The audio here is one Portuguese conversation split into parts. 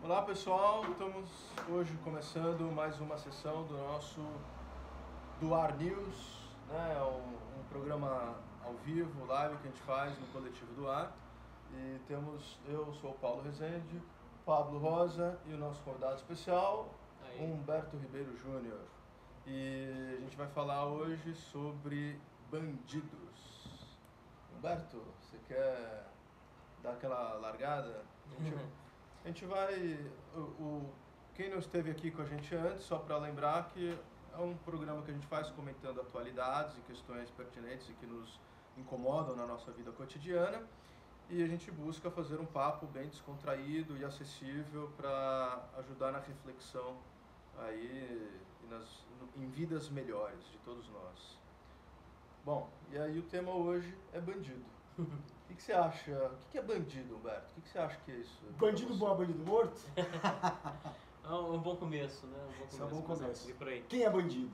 Olá pessoal, estamos hoje começando mais uma sessão do nosso Duar News, né? Um programa ao vivo, live que a gente faz no Coletivo Duar. E eu sou o Paulo Rezende, Pablo Rosa e o nosso convidado especial, Humberto Ribeiro Júnior. E a gente vai falar hoje sobre bandidos. Humberto, você quer dar aquela largada? A gente vai... Quem não esteve aqui com a gente antes, só para lembrar que é um programa que a gente faz comentando atualidades e questões pertinentes e que nos incomodam na nossa vida cotidiana. E a gente busca fazer um papo bem descontraído e acessível para ajudar na reflexão aí em vidas melhores de todos nós. Bom, e aí o tema hoje é bandido. O que você acha? O que é bandido, Humberto? O que você acha que é isso? Bandido bom é bandido morto? É um bom começo, né? É um bom começo. Por aí. Quem é bandido?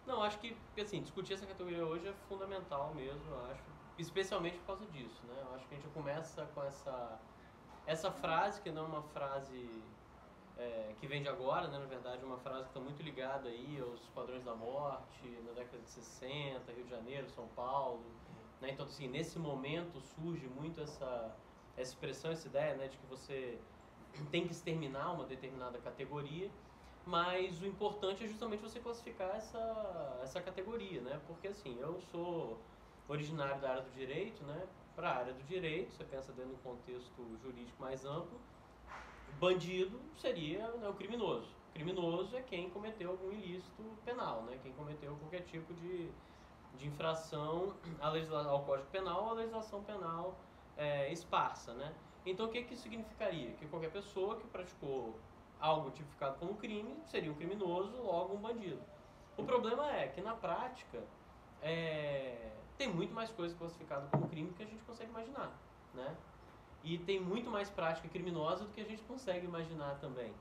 Não, acho que assim, discutir essa categoria hoje é fundamental mesmo, eu acho. Especialmente por causa disso, né? Eu acho que a gente começa com essa frase, que não é uma frase que vem de agora, né? Na verdade, é uma frase que está muito ligada aí aos Esquadrões da Morte, na década de 60, Rio de Janeiro, São Paulo. Né? Então, assim, nesse momento surge muito essa expressão, essa ideia, né, de que você tem que exterminar uma determinada categoria, mas o importante é justamente você classificar essa categoria, né? Porque, assim, eu sou originário da área do direito, né? Para a área do direito, você pensa dentro de um contexto jurídico mais amplo, bandido seria, né, o criminoso. Criminoso é quem cometeu algum ilícito penal, né? Quem cometeu qualquer tipo de infração ao Código Penal ou à legislação penal esparsa, né? Então, o que isso significaria? Que qualquer pessoa que praticou algo tipificado como crime seria um criminoso, logo um bandido. O problema é que, na prática, tem muito mais coisa classificada como crime do que a gente consegue imaginar, né? E tem muito mais prática criminosa do que a gente consegue imaginar também.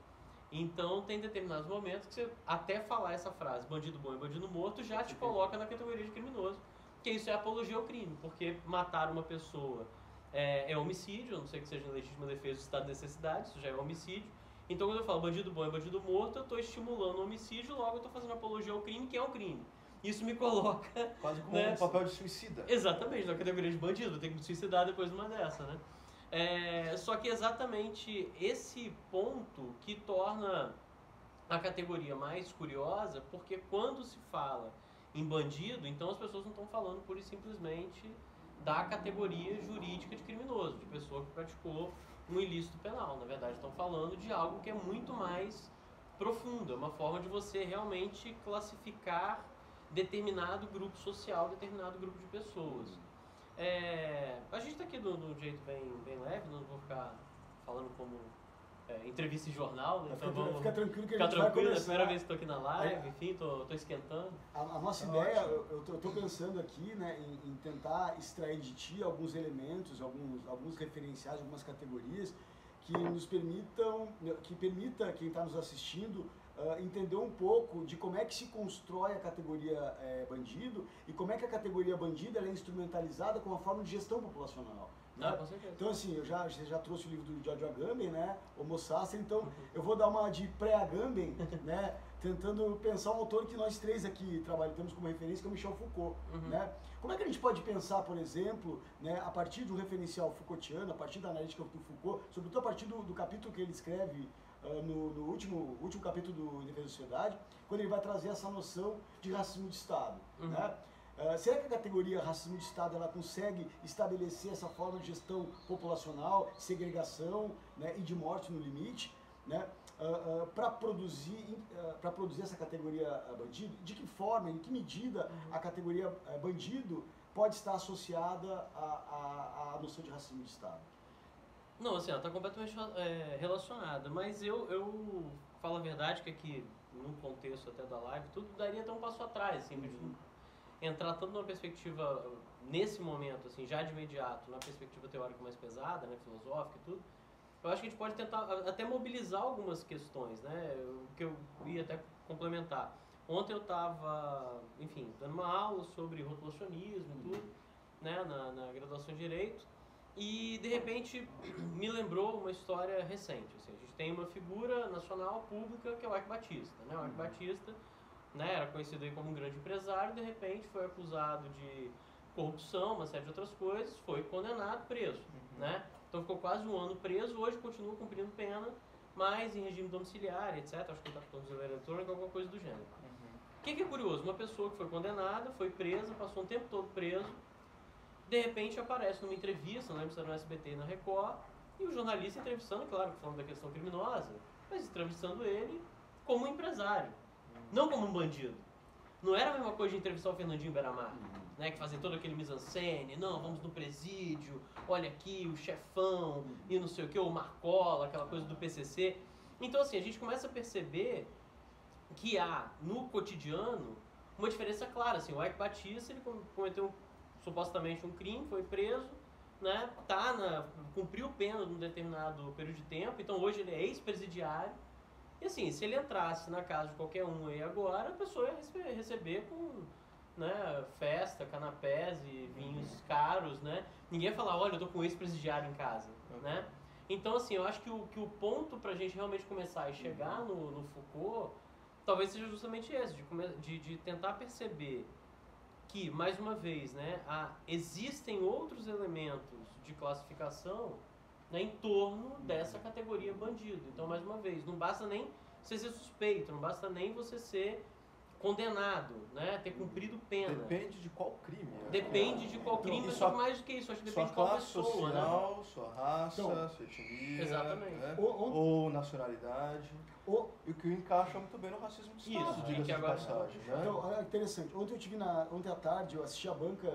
Então, tem determinados momentos que você, até falar essa frase, bandido bom e bandido morto, já te coloca na categoria de criminoso, que isso é apologia ao crime, porque matar uma pessoa é homicídio, a não ser que seja em legítima defesa do estado de necessidade, isso já é homicídio. Então, quando eu falo bandido bom e bandido morto, eu estou estimulando o homicídio, logo eu estou fazendo apologia ao crime, que é um crime. Isso me coloca... Quase como um papel de suicida. Exatamente, na categoria de bandido, tem que me suicidar depois de uma dessa, né? Só que exatamente esse ponto que torna a categoria mais curiosa, porque quando se fala em bandido, então as pessoas não estão falando pura e simplesmente da categoria jurídica de criminoso, de pessoa que praticou um ilícito penal. Na verdade, estão falando de algo que é muito mais profundo, é uma forma de você realmente classificar determinado grupo social, determinado grupo de pessoas. A gente está aqui de um jeito bem leve, não vou ficar falando como entrevista em jornal, né? Então fica tranquilo que a ficar gente vai tranquilo, é a começar. primeira vez que estou aqui na live, enfim, estou esquentando. A nossa ideia, eu estou pensando aqui, né, em tentar extrair de ti alguns elementos, alguns referenciais, algumas categorias que nos permita quem está nos assistindo entender um pouco de como é que se constrói a categoria bandido e como é que a categoria bandido ela é instrumentalizada como uma forma de gestão populacional. Né? Com certeza. Então, assim, você já trouxe o livro do George Agamben, né? Homo Sacer, então eu vou dar uma de pré-Agamben, né? Tentando pensar um autor que nós três aqui temos como referência, que é o Michel Foucault. Né? Como é que a gente pode pensar, por exemplo, né, a partir de um referencial Foucaultiano, a partir da analítica do Foucault, sobretudo a partir do capítulo que ele escreve no último capítulo do Em Defesa da Sociedade, quando ele vai trazer essa noção de racismo de Estado. Né? Será que a categoria racismo de Estado ela consegue estabelecer essa forma de gestão populacional, segregação, né, e de morte no limite, né, para produzir essa categoria bandido? De que forma, em que medida a categoria bandido pode estar associada à noção de racismo de Estado? Não, assim, ela está completamente relacionada, mas eu falo a verdade que aqui, no contexto até da live, tudo daria até um passo atrás, assim, entrar tanto numa perspectiva, nesse momento, assim, já de imediato, na perspectiva teórica mais pesada, né, filosófica e tudo, eu acho que a gente pode tentar até mobilizar algumas questões, né, que eu ia até complementar. Ontem eu estava, enfim, dando uma aula sobre rotulacionismo e tudo, né, na graduação em Direito, E, de repente, me lembrou uma história recente. Assim, a gente tem uma figura nacional pública que é o Eike Batista. Né? O Eike Batista, né, era conhecido aí como um grande empresário, de repente foi acusado de corrupção, uma série de outras coisas, foi condenado, preso. Né? Então ficou quase um ano preso, hoje continua cumprindo pena, mas em regime domiciliar, etc. Acho que ele está com tornozeleira eletrônica, alguma coisa do gênero. O que é curioso? Uma pessoa que foi condenada, foi presa, passou um tempo todo preso, de repente aparece numa entrevista, não lembro se era no SBT e na Record, e o jornalista entrevistando, claro, falando da questão criminosa, mas entrevistando ele como um empresário, não como um bandido. Não era a mesma coisa de entrevistar o Fernandinho Beiramar, né, que fazia todo aquele mise-en-scène, não, vamos no presídio, olha aqui o chefão, e não sei o que, o Marcola, aquela coisa do PCC. Então assim, a gente começa a perceber que há no cotidiano uma diferença clara. Assim, o Eike Batista, ele cometeu supostamente um crime, foi preso, né, cumpriu pena num determinado período de tempo, então hoje ele é ex-presidiário. E assim, se ele entrasse na casa de qualquer um aí agora, a pessoa ia receber com, né, festa, canapés e vinhos caros, né? Ninguém ia falar, olha, eu tô com um ex-presidiário em casa, né? Então assim, eu acho que o ponto pra gente realmente começar e chegar no Foucault talvez seja justamente esse, de tentar perceber que, mais uma vez, né, existem outros elementos de classificação, né, em torno dessa categoria bandido. Então, mais uma vez, não basta nem você ser suspeito, não basta nem você ser condenado, né, ter cumprido pena. Depende de qual crime. Depende de qual crime, mas mais do que isso, acho que depende de qual pessoa, social, né? sua raça, sua etnia, exatamente. Né? Ou nacionalidade. E o que encaixa muito bem no racismo de Estado, diga-se de passagem. Né? Então, é interessante. Ontem à tarde eu assisti a banca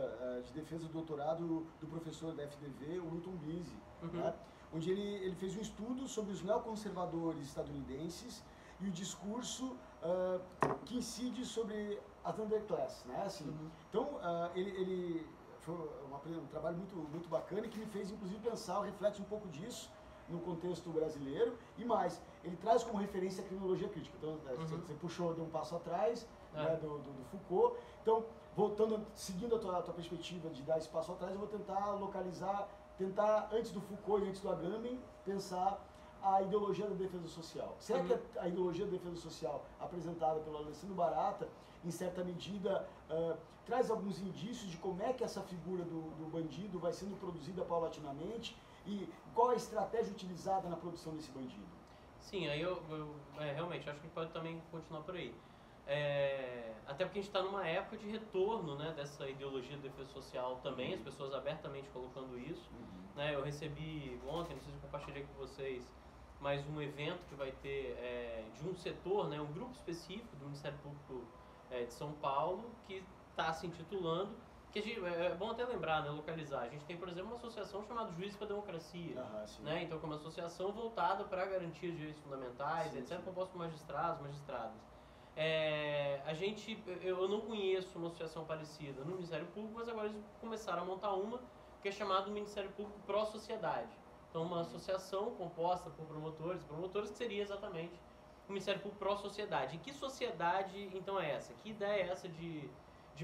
de defesa do doutorado do professor da FDV, o Wilton Blise, né? Onde ele fez um estudo sobre os neoconservadores estadunidenses e o discurso que incide sobre a underclass, né? Assim, então, ele foi um trabalho muito bacana e que me fez, inclusive, pensar, reflete um pouco disso no contexto brasileiro, e mais, ele traz como referência a criminologia crítica. Então, você puxou, deu um passo atrás, né, do Foucault. Então, voltando, seguindo a tua perspectiva de dar esse passo atrás, eu vou tentar localizar, antes do Foucault e antes do Agamben, pensar a ideologia da defesa social. Será que a ideologia da defesa social apresentada pelo Alessandro Barata, em certa medida, traz alguns indícios de como é que essa figura do bandido vai sendo produzida paulatinamente e qual a estratégia utilizada na produção desse bandido? Sim, aí eu realmente acho que pode também continuar por aí. Até porque a gente está numa época de retorno, né, dessa ideologia de defesa social também, as pessoas abertamente colocando isso. Né, eu recebi ontem, não sei se eu compartilhei com vocês, mais um evento que vai ter de um setor, né, um grupo específico do Ministério Público de São Paulo, que está se intitulando, que é bom até lembrar, né, localizar. A gente tem, por exemplo, uma associação chamada Juízes para a Democracia, né? Então, que é uma associação voltada para a garantia de direitos fundamentais, etc., composta por magistrados, magistradas. Eu não conheço uma associação parecida no Ministério Público, mas agora eles começaram a montar uma que é chamada Ministério Público Pró-Sociedade. Então, uma associação composta por promotores, que seria exatamente o Ministério Público Pró-Sociedade. E que sociedade, então, é essa? Que ideia é essa de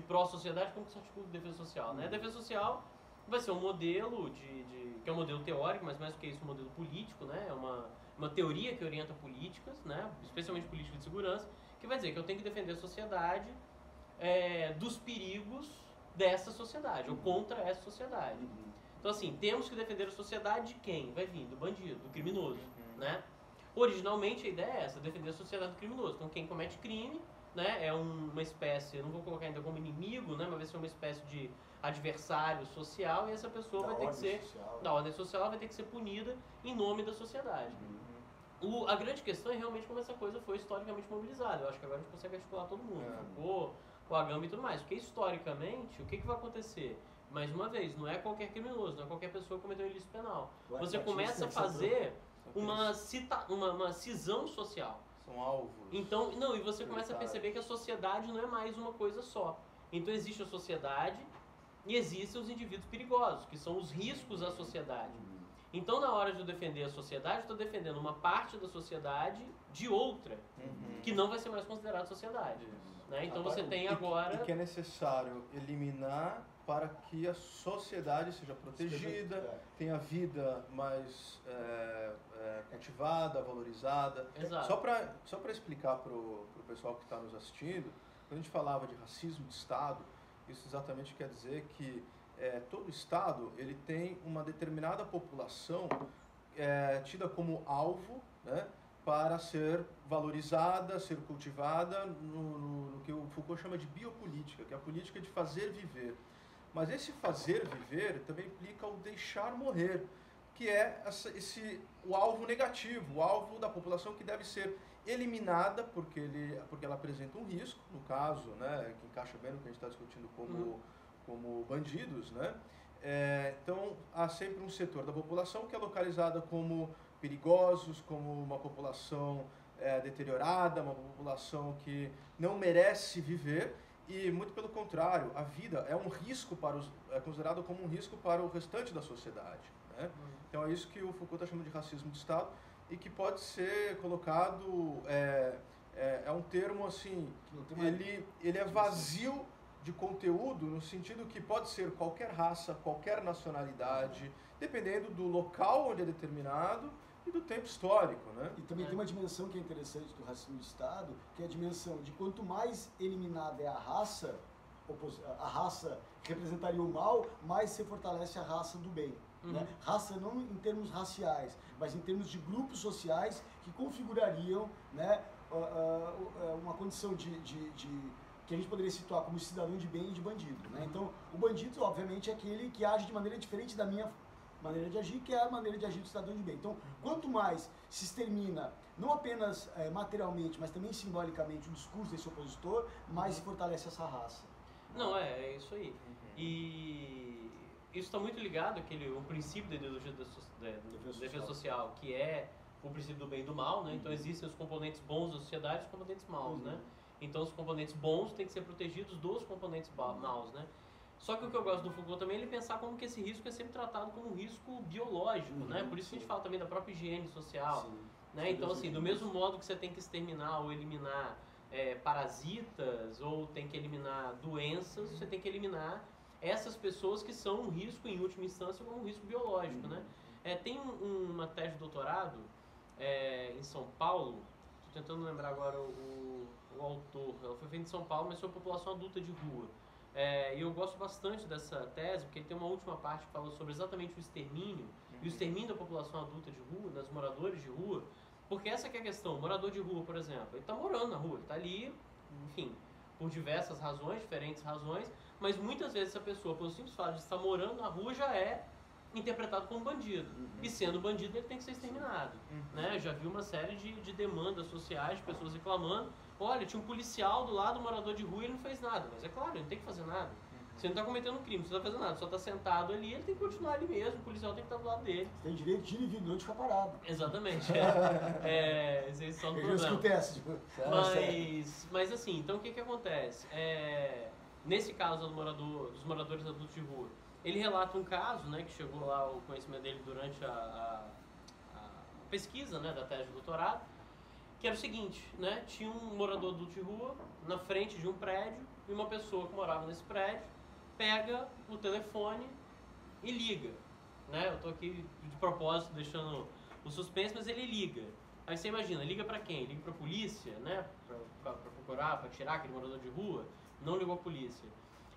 pró-sociedade, como que se articula de defesa social, né? A defesa social vai ser um modelo que é um modelo teórico, mas mais do que isso, um modelo político, né? É uma teoria que orienta políticas, né? Especialmente política de segurança, que vai dizer que eu tenho que defender a sociedade dos perigos dessa sociedade, ou contra essa sociedade. Então, assim, temos que defender a sociedade de quem? Vai vir do bandido, do criminoso, né? Originalmente, a ideia é essa, defender a sociedade do criminoso. Então, quem comete crime, né, é uma espécie, eu não vou colocar ainda como inimigo, né, mas vai ser uma espécie de adversário social, e essa pessoa vai ter que ser, da ordem social, vai ter que ser punida em nome da sociedade. A grande questão é realmente como essa coisa foi historicamente mobilizada. Eu acho que agora a gente consegue articular todo mundo, Foucault, o Agamben e tudo mais. Porque historicamente, o que vai acontecer? Mais uma vez, não é qualquer criminoso, não é qualquer pessoa que cometeu um ilícito penal. Você começa a fazer uma cisão social. São alvos. Então, e você começa a perceber que a sociedade não é mais uma coisa só. Então existe a sociedade e existem os indivíduos perigosos, que são os riscos à sociedade. Então, na hora de eu defender a sociedade, eu estou defendendo uma parte da sociedade de outra, que não vai ser mais considerada sociedade. Né? Então, você tem agora... E que é necessário eliminar para que a sociedade seja protegida, tenha vida mais cultivada, valorizada. Exato. Só para explicar para o pessoal que está nos assistindo, quando a gente falava de racismo de Estado, isso exatamente quer dizer que todo Estado ele tem uma determinada população tida como alvo, né, para ser valorizada, ser cultivada no que o Foucault chama de biopolítica, que é a política de fazer viver. Mas esse fazer viver também implica o deixar morrer, que é o alvo negativo, o alvo da população que deve ser eliminada porque ela apresenta um risco, no caso, né, que encaixa bem no que a gente está discutindo como bandidos, né? Então, há sempre um setor da população que é localizada como perigosos, como uma população deteriorada, uma população que não merece viver, e muito pelo contrário, a vida é um risco é considerado como um risco para o restante da sociedade, né? Então é isso que o Foucault está chamando de racismo de Estado, e que pode ser colocado, é um termo assim, ele é vazio de conteúdo, no sentido que pode ser qualquer raça, qualquer nacionalidade, dependendo do local onde é determinado e do tempo histórico, né? E também tem uma dimensão que é interessante do racismo de Estado, que é a dimensão de quanto mais eliminada é a raça que representaria o mal, mais se fortalece a raça do bem. Né? Raça não em termos raciais, mas em termos de grupos sociais que configurariam, né, uma condição que a gente poderia situar como cidadão de bem e de bandido. Né? Então, o bandido, obviamente, é aquele que age de maneira diferente da minha maneira de agir, que é a maneira de agir do cidadão de bem. Então, quanto mais se extermina, não apenas materialmente, mas também simbolicamente, o discurso desse opositor, mais se fortalece essa raça. Não, é isso aí. E isso está muito ligado àquele princípio da ideologia da defesa social, que é o princípio do bem e do mal, né? Então existem os componentes bons da sociedade e os componentes maus, né? Então os componentes bons têm que ser protegidos dos componentes maus, né? Só que o que eu gosto do Foucault também é ele pensar como que esse risco é sempre tratado como um risco biológico, né? Por isso que a gente fala também da própria higiene social, né? Então assim, do mesmo modo que você tem que exterminar ou eliminar parasitas ou tem que eliminar doenças, você tem que eliminar essas pessoas que são um risco, em última instância, como um risco biológico, né? Tem uma tese de doutorado em São Paulo, estou tentando lembrar agora o autor, ela foi feita em São Paulo, mas sobre população adulta de rua. E eu gosto bastante dessa tese, porque ele tem uma última parte que fala sobre exatamente o extermínio, e o extermínio da população adulta de rua, das moradores de rua, porque essa que é a questão. O morador de rua, por exemplo, ele está morando na rua, ele está ali, enfim, por diversas razões, diferentes razões, mas muitas vezes essa pessoa, pelo simples fato de estar morando na rua, já é interpretado como bandido. E sendo bandido, ele tem que ser exterminado. Né? Eu já vi uma série de demandas sociais, de pessoas reclamando, olha, tinha um policial do lado do morador de rua e ele não fez nada. Mas é claro, ele não tem que fazer nada. Você não está cometendo um crime, você não está fazendo nada, só está sentado ali, ele tem que continuar ali mesmo, o policial tem que estar do lado dele. Você tem direito de ir e vir, não de ficar parado. Exatamente. Esse é só um problema. problema. Eu já escutei essa, tipo, mas assim, então o que acontece? Nesse caso dos moradores adultos de rua, ele relata um caso, né, que chegou lá o conhecimento dele durante a pesquisa, né, da tese de doutorado, que era o seguinte, né, tinha um morador adulto de rua na frente de um prédio e uma pessoa que morava nesse prédio pega o telefone e liga, né, eu tô aqui de propósito deixando o suspense, mas ele liga. Aí você imagina, liga pra quem? Liga pra polícia, né, pra procurar, pra tirar aquele morador de rua? Não ligou a polícia.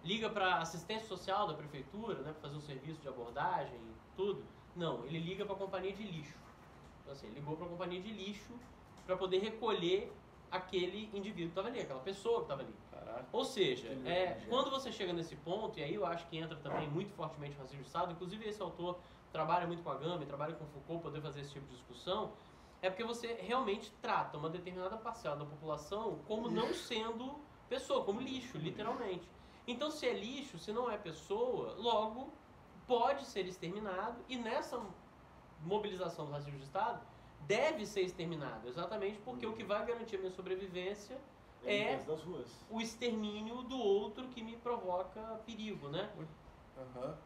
Liga para assistência social da prefeitura, né, para fazer um serviço de abordagem e tudo? Não, ele liga para a companhia de lixo. Então assim, ele ligou para a companhia de lixo para poder recolher aquele indivíduo que estava ali, aquela pessoa que estava ali. Caraca. Ou seja, quando você chega nesse ponto, e aí eu acho que entra também muito fortemente o racismo de Estado, inclusive esse autor trabalha muito com a Agamben, trabalha com Foucault, poder fazer esse tipo de discussão, é porque você realmente trata uma determinada parcela da população como não sendo pessoa, como lixo, literalmente. Então, se é lixo, se não é pessoa, logo pode ser exterminado, e nessa mobilização do racismo de Estado deve ser exterminado, exatamente porque o que vai garantir a minha sobrevivência é o extermínio do outro que me provoca perigo, né?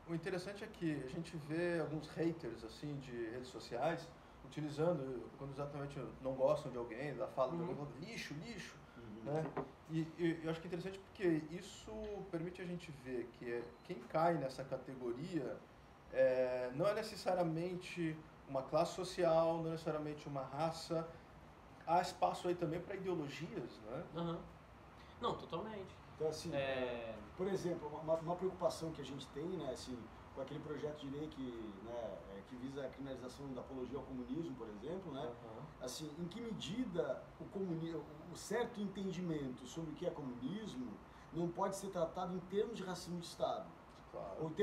O interessante é que a gente vê alguns haters assim de redes sociais utilizando, quando exatamente não gostam de alguém, da fala de alguém, lixo, né? E eu acho que é interessante porque isso permite a gente ver que quem cai nessa categoria não é necessariamente uma classe social, não é necessariamente uma raça. Há espaço aí também para ideologias, né? Não, totalmente. Então, assim, por exemplo, uma preocupação que a gente tem, né, assim, com aquele projeto de lei que visa a criminalização da apologia ao comunismo, por exemplo, né, assim, em que medida o certo entendimento sobre o que é comunismo não pode ser tratado em termos de racismo de Estado? Claro.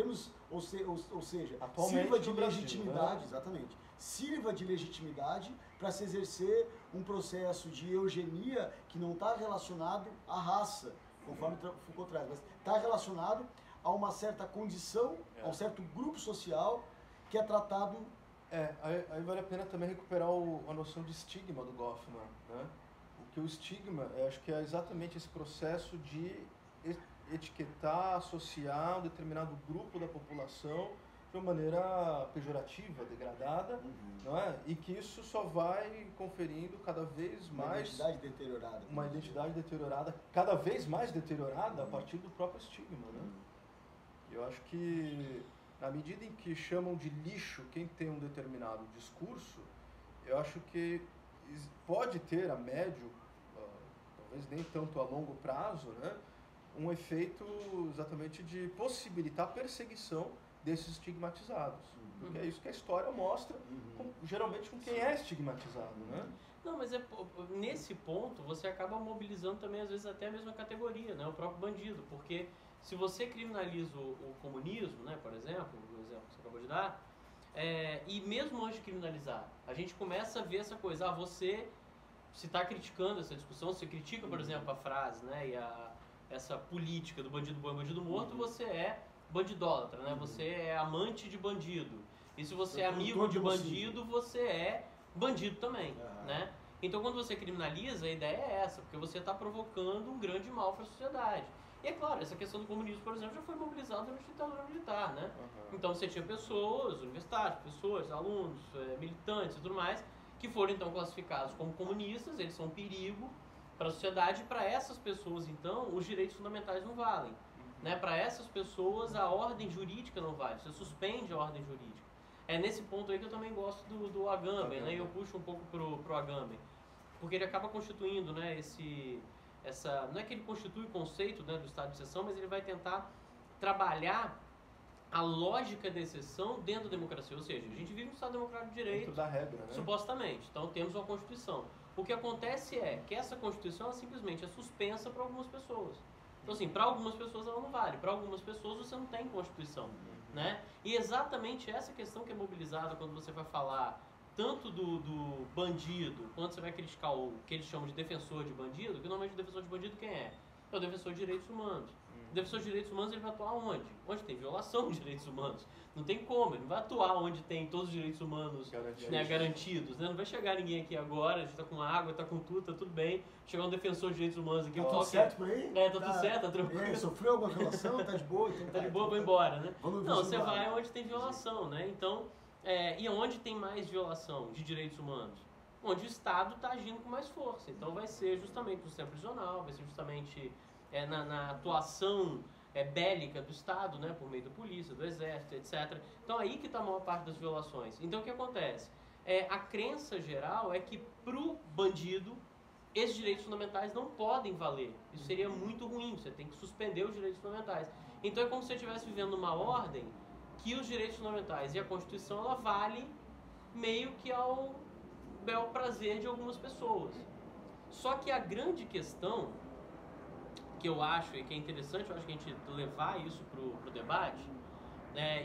Ou seja, atualmente sirva de no Brasil, legitimidade, né? Exatamente, sirva de legitimidade para se exercer um processo de eugenia que não está relacionado à raça, conforme Foucault traz, mas está relacionado a uma certa condição, a um certo grupo social que é tratado... Aí vale a pena também recuperar a noção de estigma do Goffman, né? Porque o estigma, acho que é exatamente esse processo de etiquetar, associar um determinado grupo da população de uma maneira pejorativa, degradada, não é? E que isso só vai conferindo cada vez mais... Uma identidade deteriorada, cada vez mais deteriorada a partir do próprio estigma, né? Eu acho que, na medida em que chamam de lixo quem tem um determinado discurso, eu acho que pode ter a médio, talvez nem tanto a longo prazo, né, um efeito exatamente de possibilitar a perseguição desses estigmatizados. Porque é isso que a história mostra, geralmente com quem é estigmatizado, né? Não, mas nesse ponto você acaba mobilizando também, às vezes, até a mesma categoria, né? O próprio bandido, porque se você criminaliza o comunismo, né, por exemplo, o exemplo que você acabou de dar, e mesmo antes de criminalizar, a gente começa a ver essa coisa, você se está criticando essa discussão, você critica, por exemplo, a frase, né, e essa política do bandido bom e bandido morto, você é bandidólatra, né? Você é amante de bandido. E se você é amigo de bandido, você é bandido também, né? Então, quando você criminaliza, a ideia é essa, porque você está provocando um grande mal para a sociedade. E é claro, essa questão do comunismo, por exemplo, já foi mobilizada durante a ditadura militar, né? Então, você tinha pessoas, universitários, pessoas, alunos, militantes e tudo mais, que foram, então, classificados como comunistas, eles são um perigo para a sociedade, e para essas pessoas, então, os direitos fundamentais não valem. Né? Para essas pessoas, a ordem jurídica não vale, você suspende a ordem jurídica. É nesse ponto aí que eu também gosto do Agamben, né? E eu puxo um pouco pro Agamben, porque ele acaba constituindo, né, não é que ele constitui o conceito, né, do estado de exceção, mas ele vai tentar trabalhar a lógica da exceção dentro da democracia. Ou seja, a gente vive no Estado Democrático de Direito, dentro da regra, né? Supostamente. Então temos uma Constituição. O que acontece é que essa Constituição ela simplesmente é suspensa para algumas pessoas. Então, assim, para algumas pessoas ela não vale, para algumas pessoas você não tem Constituição, né? E exatamente essa questão que é mobilizada quando você vai falar tanto do bandido, quando você vai criticar o que eles chamam de defensor de bandido, que normalmente o defensor de bandido quem é? É o defensor de direitos humanos. O defensor de direitos humanos ele vai atuar onde? Onde tem violação de direitos humanos. Não tem como, ele não vai atuar onde tem todos os direitos humanos garantidos, né? Não vai chegar ninguém aqui agora, a gente tá com água, tá com tudo, tá tudo bem. Chegar um defensor de direitos humanos aqui, tá tudo certo por aí? Tá tudo certo, tá tranquilo. Sofreu alguma violação? Tá de boa? Então tá de boa, vou embora, né? Não, você vai onde tem violação, né? Então, e onde tem mais violação de direitos humanos? Onde o Estado está agindo com mais força. Então vai ser justamente no sistema prisional, vai ser justamente na atuação bélica do Estado, né, por meio da polícia, do exército, etc. Então aí que está a maior parte das violações. Então o que acontece? A crença geral é que pro bandido esses direitos fundamentais não podem valer. Isso seria muito ruim, você tem que suspender os direitos fundamentais. Então é como se você estivesse vivendo numa ordem que os direitos fundamentais e a Constituição ela vale meio que ao bel prazer de algumas pessoas. Só que a grande questão que eu acho e que é interessante, eu acho que a gente levar isso pro debate,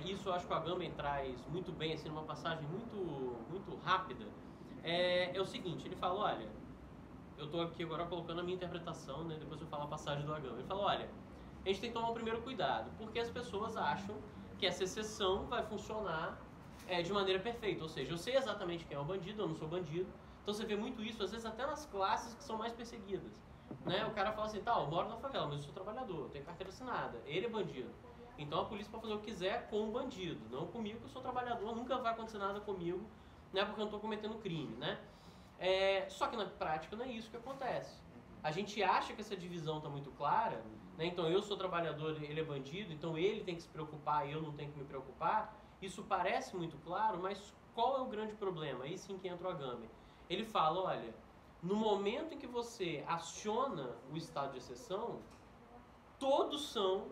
isso eu acho que o Agamben traz muito bem, assim, numa passagem muito rápida, é o seguinte, ele fala, olha, eu estou aqui agora colocando a minha interpretação, né, depois eu falo a passagem do Agamben, ele fala, olha, a gente tem que tomar o primeiro cuidado, porque as pessoas acham que essa exceção vai funcionar de maneira perfeita, ou seja, eu sei exatamente quem é o bandido, eu não sou bandido, então você vê muito isso, às vezes até nas classes que são mais perseguidas. Né? O cara fala assim, eu moro na favela, mas eu sou trabalhador, eu tenho carteira assinada, ele é bandido. Então a polícia pode fazer o que quiser com o bandido, não comigo, que eu sou trabalhador, nunca vai acontecer nada comigo, né, porque eu não estou cometendo crime, né? Só que na prática não é isso que acontece. A gente acha que essa divisão está muito clara, né? Então eu sou trabalhador, ele é bandido, então ele tem que se preocupar e eu não tenho que me preocupar. Isso parece muito claro, mas qual é o grande problema? Aí sim que entra o Agamben. Ele fala, olha, no momento em que você aciona o estado de exceção, todos são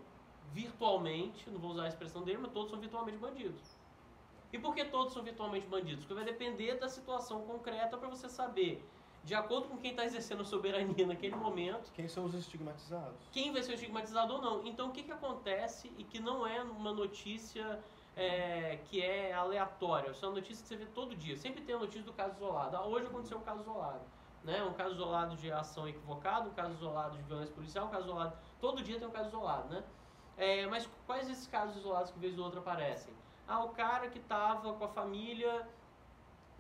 virtualmente, não vou usar a expressão dele, mas todos são virtualmente bandidos. E por que todos são virtualmente bandidos? Porque vai depender da situação concreta para você saber, de acordo com quem está exercendo a soberania naquele momento, quem são os estigmatizados. Quem vai ser estigmatizado ou não. Então o que acontece e que não é uma notícia que é aleatória, isso é uma notícia que você vê todo dia. Sempre tem a notícia do caso isolado. Hoje aconteceu um caso isolado. Né? Um caso isolado de ação equivocada, um caso isolado de violência policial, um caso isolado... Todo dia tem um caso isolado, né? Mas quais esses casos isolados que vez ou outra aparecem? O cara que estava com a família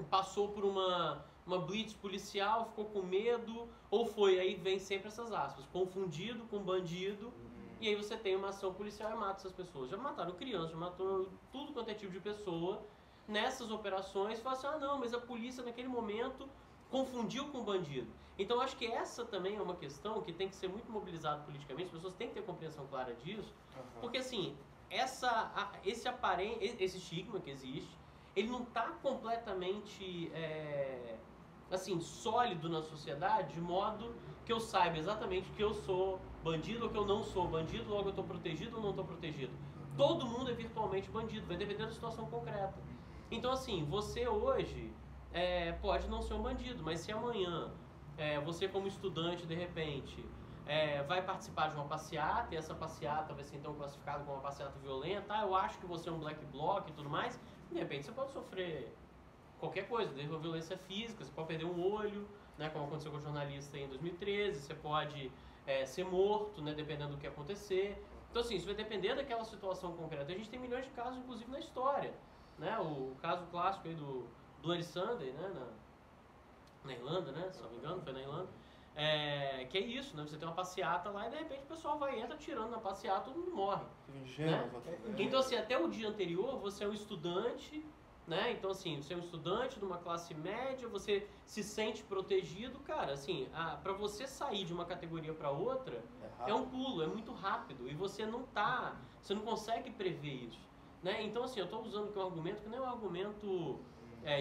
passou por uma blitz policial, ficou com medo, ou foi, aí vem sempre essas aspas, confundido com bandido, e aí você tem uma ação policial e mata essas pessoas. Já mataram crianças, já matou tudo quanto é tipo de pessoa nessas operações, e fala assim, não, mas a polícia naquele momento confundiu com bandido. Então acho que essa também é uma questão que tem que ser muito mobilizada politicamente, as pessoas têm que ter compreensão clara disso, porque assim, esse estigma que existe, ele não está completamente assim, sólido na sociedade, de modo que eu saiba exatamente que eu sou bandido ou que eu não sou bandido, logo eu estou protegido ou não estou protegido. Todo mundo é virtualmente bandido, vai depender da situação concreta. Então assim, você hoje pode não ser um bandido, mas se amanhã você como estudante, de repente, vai participar de uma passeata, e essa passeata vai ser então classificada como uma passeata violenta, eu acho que você é um black bloc e tudo mais, de repente você pode sofrer qualquer coisa, desde uma violência física, você pode perder um olho, né, como aconteceu com o jornalista em 2013, você pode ser morto, né, dependendo do que acontecer. Então assim, isso vai depender daquela situação concreta. A gente tem milhões de casos, inclusive, na história, né, o caso clássico aí do Bloody Sunday, né, na Irlanda, né, se não me engano, foi na Irlanda, que é isso, né, você tem uma passeata lá e de repente o pessoal entra tirando na passeata, todo mundo morre. Né? Então assim, até o dia anterior você é um estudante, né, então assim, você é um estudante de uma classe média, você se sente protegido, cara, assim, para você sair de uma categoria para outra é um pulo, é muito rápido e você não consegue prever isso, né, então assim, eu estou usando aqui um argumento que não é um argumento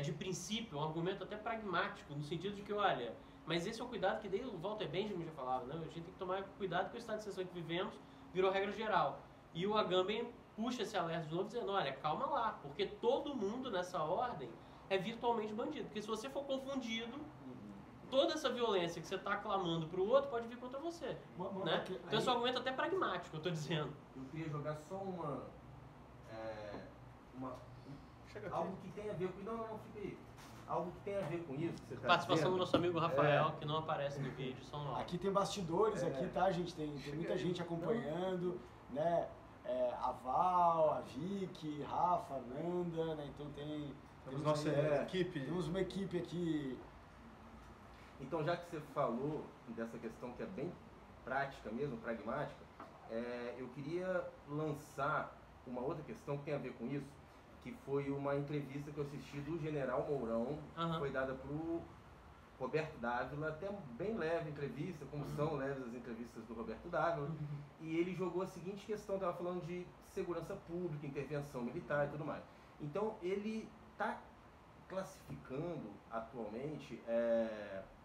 de princípio, é um argumento até pragmático, no sentido de que, olha, mas esse é um cuidado que desde o Walter Benjamin já falava, né, a gente tem que tomar cuidado com o estado de exceção que vivemos, virou regra geral, e o Agamben puxa esse alerta de novo dizendo, olha, calma lá, porque todo mundo nessa ordem é virtualmente bandido. Porque se você for confundido, toda essa violência que você está clamando para o outro pode vir contra você. Né? Então esse argumento é até pragmático, eu estou dizendo. Eu queria jogar só algo que tem a ver com... Não, fica aí. Algo que tem a ver com isso que você tá Participação dizendo. do nosso amigo Rafael, que não aparece no vídeo, só no áudio. Aqui tem bastidores, aqui, tá, gente? Tem muita gente acompanhando, né? A Val, a Vicky, Rafa, Nanda, né? Então temos nossa aí, equipe. Temos uma equipe aqui. Então, já que você falou dessa questão que é bem prática mesmo, pragmática, eu queria lançar uma outra questão que tem a ver com isso, que foi uma entrevista que eu assisti do General Mourão, que foi dada para o Roberto Dávila, até bem leve entrevista, como são leves as entrevistas do Roberto Dávila, e ele jogou a seguinte questão, estava falando de segurança pública, intervenção militar e tudo mais. Então, ele está classificando atualmente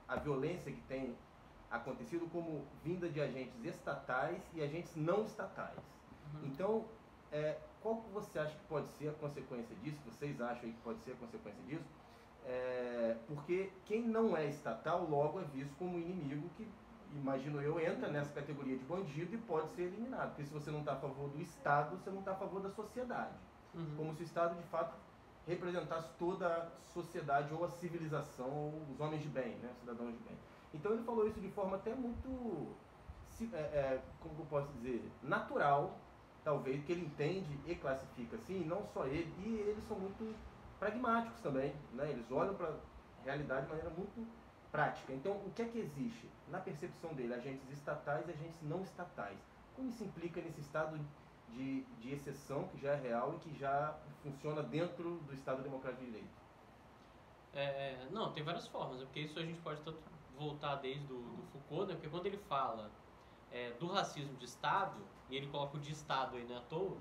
a violência que tem acontecido como vinda de agentes estatais e agentes não estatais. Então, qual que você acha que pode ser a consequência disso? Vocês acham que pode ser a consequência disso? Porque quem não é estatal logo é visto como inimigo que, imagino eu, entra nessa categoria de bandido e pode ser eliminado. Porque se você não está a favor do Estado, você não está a favor da sociedade. Como se o Estado, de fato, representasse toda a sociedade ou a civilização, ou os homens de bem, né? Cidadãos de bem. Então ele falou isso de forma até muito, como eu posso dizer, natural, talvez, que ele entende e classifica assim, não só ele, e eles são muito pragmáticos também, né? Eles olham para a realidade de maneira muito prática. Então, o que é que existe? Na percepção dele, agentes estatais e agentes não estatais. Como isso implica nesse estado de exceção que já é real e que já funciona dentro do Estado Democrático de Direito? Não, tem várias formas, porque isso a gente pode tanto voltar desde do Foucault, né? Porque quando ele fala do racismo de Estado, e ele coloca o de Estado aí, né, à toa,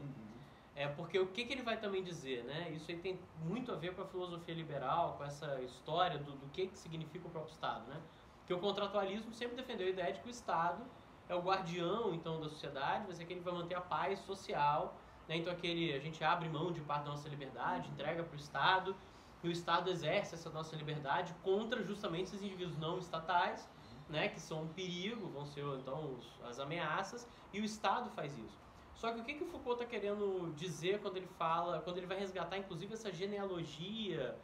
porque o que ele vai também dizer, né? Isso aí tem muito a ver com a filosofia liberal, com essa história do que significa o próprio Estado, né? Porque o contratualismo sempre defendeu a ideia de que o Estado é o guardião, então, da sociedade, vai ser aquele que vai manter a paz social, né? Então, a gente abre mão de parte da nossa liberdade, entrega para o Estado, e o Estado exerce essa nossa liberdade contra justamente esses indivíduos não estatais, né, que são um perigo, vão ser então as ameaças, e o Estado faz isso. Só que o que o Foucault está querendo dizer quando ele vai resgatar inclusive essa genealogia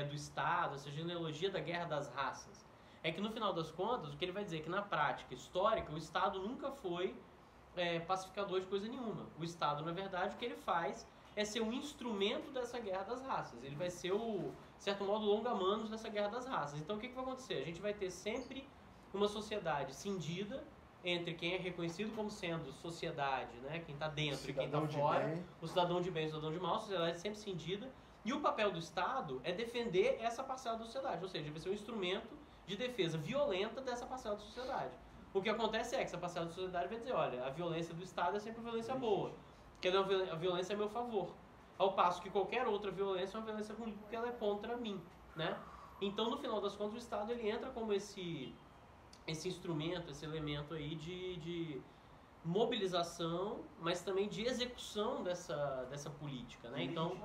do Estado, essa genealogia da guerra das raças? É que no final das contas, o que ele vai dizer é que na prática histórica, o Estado nunca foi pacificador de coisa nenhuma. O Estado, na verdade, o que ele faz é ser um instrumento dessa guerra das raças. Ele vai ser de certo modo, longa-manos dessa guerra das raças. Então, o que vai acontecer? A gente vai ter sempre uma sociedade cindida entre quem é reconhecido como sendo sociedade, né, quem está dentro e quem está fora, o cidadão de bem e o cidadão de mal, a sociedade sempre cindida, e o papel do Estado é defender essa parcela da sociedade, ou seja, vai ser um instrumento de defesa violenta dessa parcela da sociedade. O que acontece é que essa parcela da sociedade vai dizer, olha, a violência do Estado é sempre violência boa, porque a violência é a meu favor, ao passo que qualquer outra violência é uma violência ruim, porque ela é contra mim, né? Então, no final das contas, o Estado ele entra como esse instrumento, esse elemento aí de mobilização, mas também de execução dessa política, né? Então,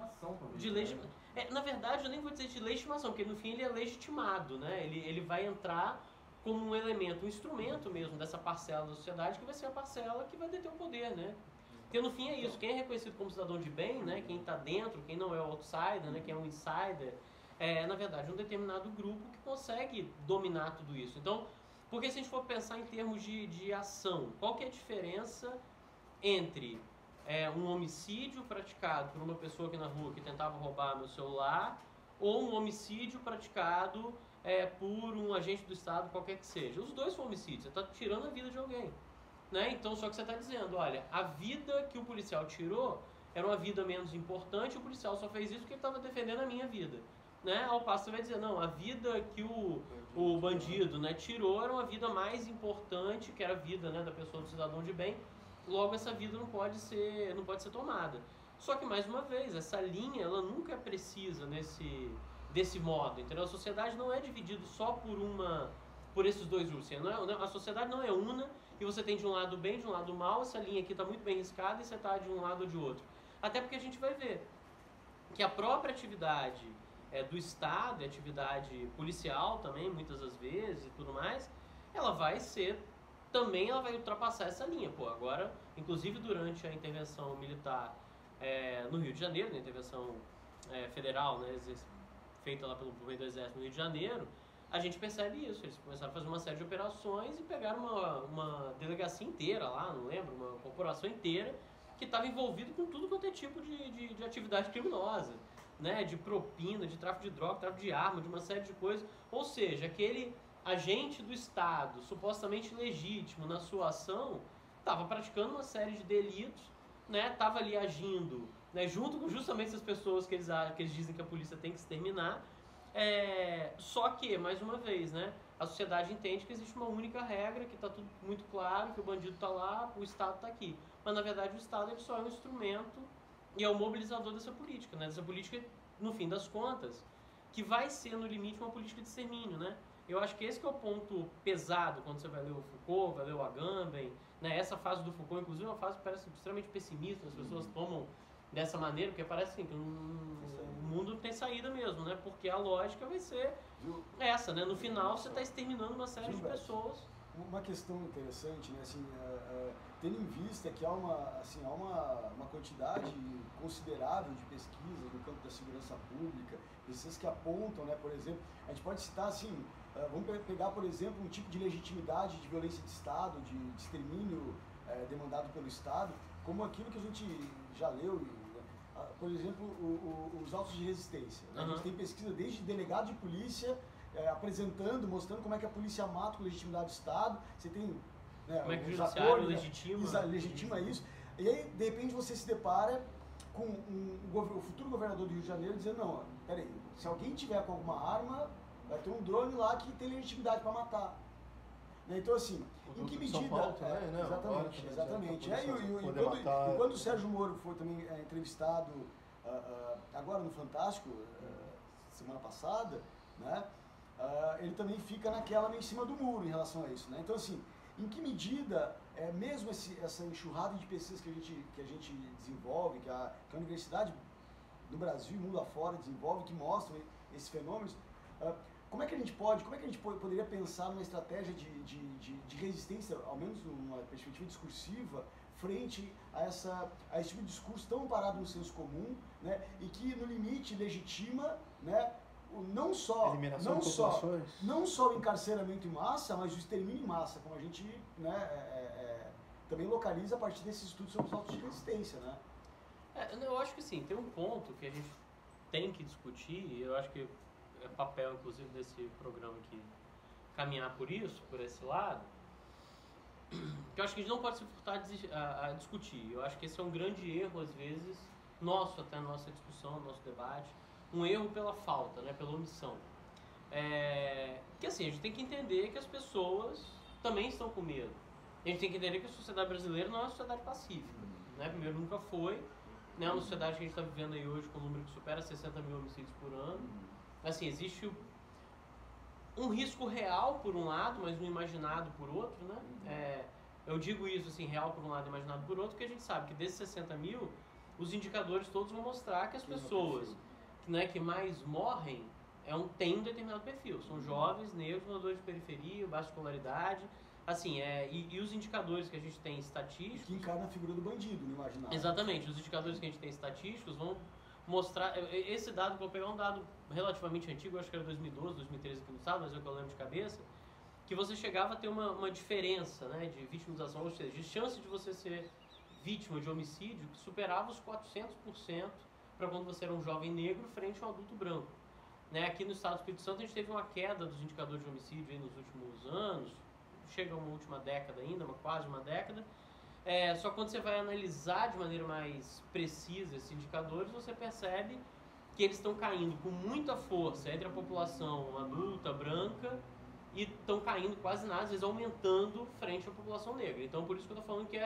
na verdade, eu nem vou dizer de legitimação, porque no fim ele é legitimado, né? Ele vai entrar como um elemento, um instrumento mesmo dessa parcela da sociedade, que vai ser a parcela que vai deter o poder, né? Porque no fim é isso, quem é reconhecido como cidadão de bem, né? Quem está dentro, quem não é o outsider, né? Quem é um insider, na verdade, um determinado grupo que consegue dominar tudo isso. Então, porque se a gente for pensar em termos de ação, qual que é a diferença entre um homicídio praticado por uma pessoa aqui na rua que tentava roubar meu celular ou um homicídio praticado por um agente do Estado, qualquer que seja? Os dois são homicídios, você está tirando a vida de alguém, né? Então, só que você está dizendo, olha, a vida que o policial tirou era uma vida menos importante, o policial só fez isso porque ele estava defendendo a minha vida. Né? Ao passo você vai dizer, não, a vida que o bandido, né, tirou era uma vida mais importante, que era a vida, né, da pessoa, do cidadão de bem, logo essa vida não pode ser tomada. Só que, mais uma vez, essa linha, ela nunca é precisa desse modo, entendeu? A sociedade não é dividida só por esses dois grupos. A sociedade não é una e você tem de um lado o bem, de um lado o mal, essa linha aqui está muito bem riscada e você está de um lado ou de outro. Até porque a gente vai ver que a própria atividade do Estado, atividade policial também, muitas das vezes e tudo mais, ela vai ultrapassar essa linha. Agora, inclusive durante a intervenção militar no Rio de Janeiro, na intervenção federal, né, feita lá pelo meio do Exército no Rio de Janeiro, a gente percebe isso. Eles começaram a fazer uma série de operações e pegaram uma delegacia inteira lá, não lembro, uma corporação inteira, que estava envolvido com tudo quanto é tipo de atividade criminosa. Né, de propina, de tráfico de droga, tráfico de arma, de uma série de coisas. Ou seja, aquele agente do Estado, supostamente legítimo na sua ação, estava praticando uma série de delitos, né, estava ali agindo, né, junto com justamente essas pessoas que eles dizem que a polícia tem que exterminar. Só que, mais uma vez, né, a sociedade entende que existe uma única regra, que está tudo muito claro, que o bandido está lá, o Estado está aqui. Mas, na verdade, o Estado ele só é um instrumento e é o mobilizador dessa política, né? Dessa política, no fim das contas, que vai ser, no limite, uma política de extermínio, né? Eu acho que esse que é o ponto pesado quando você vai ler o Foucault, vai ler o Agamben, né? Essa fase do Foucault, inclusive, é uma fase que parece extremamente pessimista, as pessoas tomam dessa maneira, porque parece assim, que o mundo não tem saída mesmo, né? Porque a lógica vai ser essa, né? No final, você está exterminando uma série de pessoas. Uma questão interessante, né? Assim, tendo em vista que há uma quantidade considerável de pesquisas no campo da segurança pública, pesquisas que apontam, né, por exemplo, a gente pode citar assim, vamos pegar, por exemplo, um tipo de legitimidade de violência de Estado, de extermínio demandado pelo Estado, como aquilo que a gente já leu, por exemplo, os autos de resistência. Né? A gente tem pesquisa desde delegado de polícia, apresentando, mostrando como é que a polícia mata com legitimidade do Estado. Você tem como é que o judiciário legitima isso. E aí, de repente, você se depara com o futuro governador do Rio de Janeiro dizendo, não, peraí, se alguém tiver com alguma arma, vai ter um drone lá que tem legitimidade para matar. Né? Então, assim, em que medida... São Paulo também, né? Exatamente, exatamente. E quando o Sérgio Moro foi também entrevistado agora no Fantástico, semana passada, né? Ele também fica naquela meio em cima do muro em relação a isso. Né? Então, assim, em que medida, mesmo essa enxurrada de pesquisas que a gente desenvolve, que a universidade no Brasil e mundo afora desenvolve, que mostram esses fenômenos, como é que a gente poderia pensar numa estratégia de resistência, ao menos numa perspectiva discursiva, frente a esse tipo de discurso tão parado no senso comum, né, e que no limite legitima, né, não só o encarceramento em massa, mas o extermínio em massa, como a gente, né, também localiza a partir desses estudos sobre os autos de resistência, né? Eu acho que sim, tem um ponto que a gente tem que discutir, e eu acho que é papel, inclusive, desse programa aqui, caminhar por esse lado, que eu acho que a gente não pode se furtar a discutir. Eu acho que esse é um grande erro, às vezes, até na nossa discussão, no nosso debate, um erro pela falta, né, pela omissão. Que assim, a gente tem que entender que as pessoas também estão com medo. A gente tem que entender que a sociedade brasileira não é uma sociedade pacífica. Né? Primeiro, nunca foi. Né? Uma sociedade que a gente está vivendo aí hoje com um número que supera 60 mil homicídios por ano. Assim, existe um risco real por um lado, mas um imaginado por outro, né? Eu digo isso assim, real por um lado e imaginado por outro, porque a gente sabe que desses 60 mil, os indicadores todos vão mostrar que as pessoas, né, que mais morrem têm um determinado perfil. São jovens, negros, moradores de periferia, baixa escolaridade. Assim, e os indicadores que a gente tem estatísticos... Que encarna a figura do bandido, no imaginário. Exatamente. Os indicadores que a gente tem estatísticos vão mostrar... Esse dado, vou pegar um dado relativamente antigo, acho que era 2012, 2013 aqui no estado, mas é o que eu lembro de cabeça, que você chegava a ter uma diferença, né, de vitimização, ou seja, de chance de você ser vítima de homicídio que superava os 400% para quando você era um jovem negro frente a um adulto branco. Né? Aqui no estado do Espírito Santo a gente teve uma queda dos indicadores de homicídio aí nos últimos anos, chega uma última década ainda, quase uma década. Só que quando você vai analisar de maneira mais precisa esses indicadores, você percebe que eles estão caindo com muita força entre a população adulta, branca, e estão caindo quase nada, às vezes aumentando frente à população negra. Então, por isso que eu estou falando que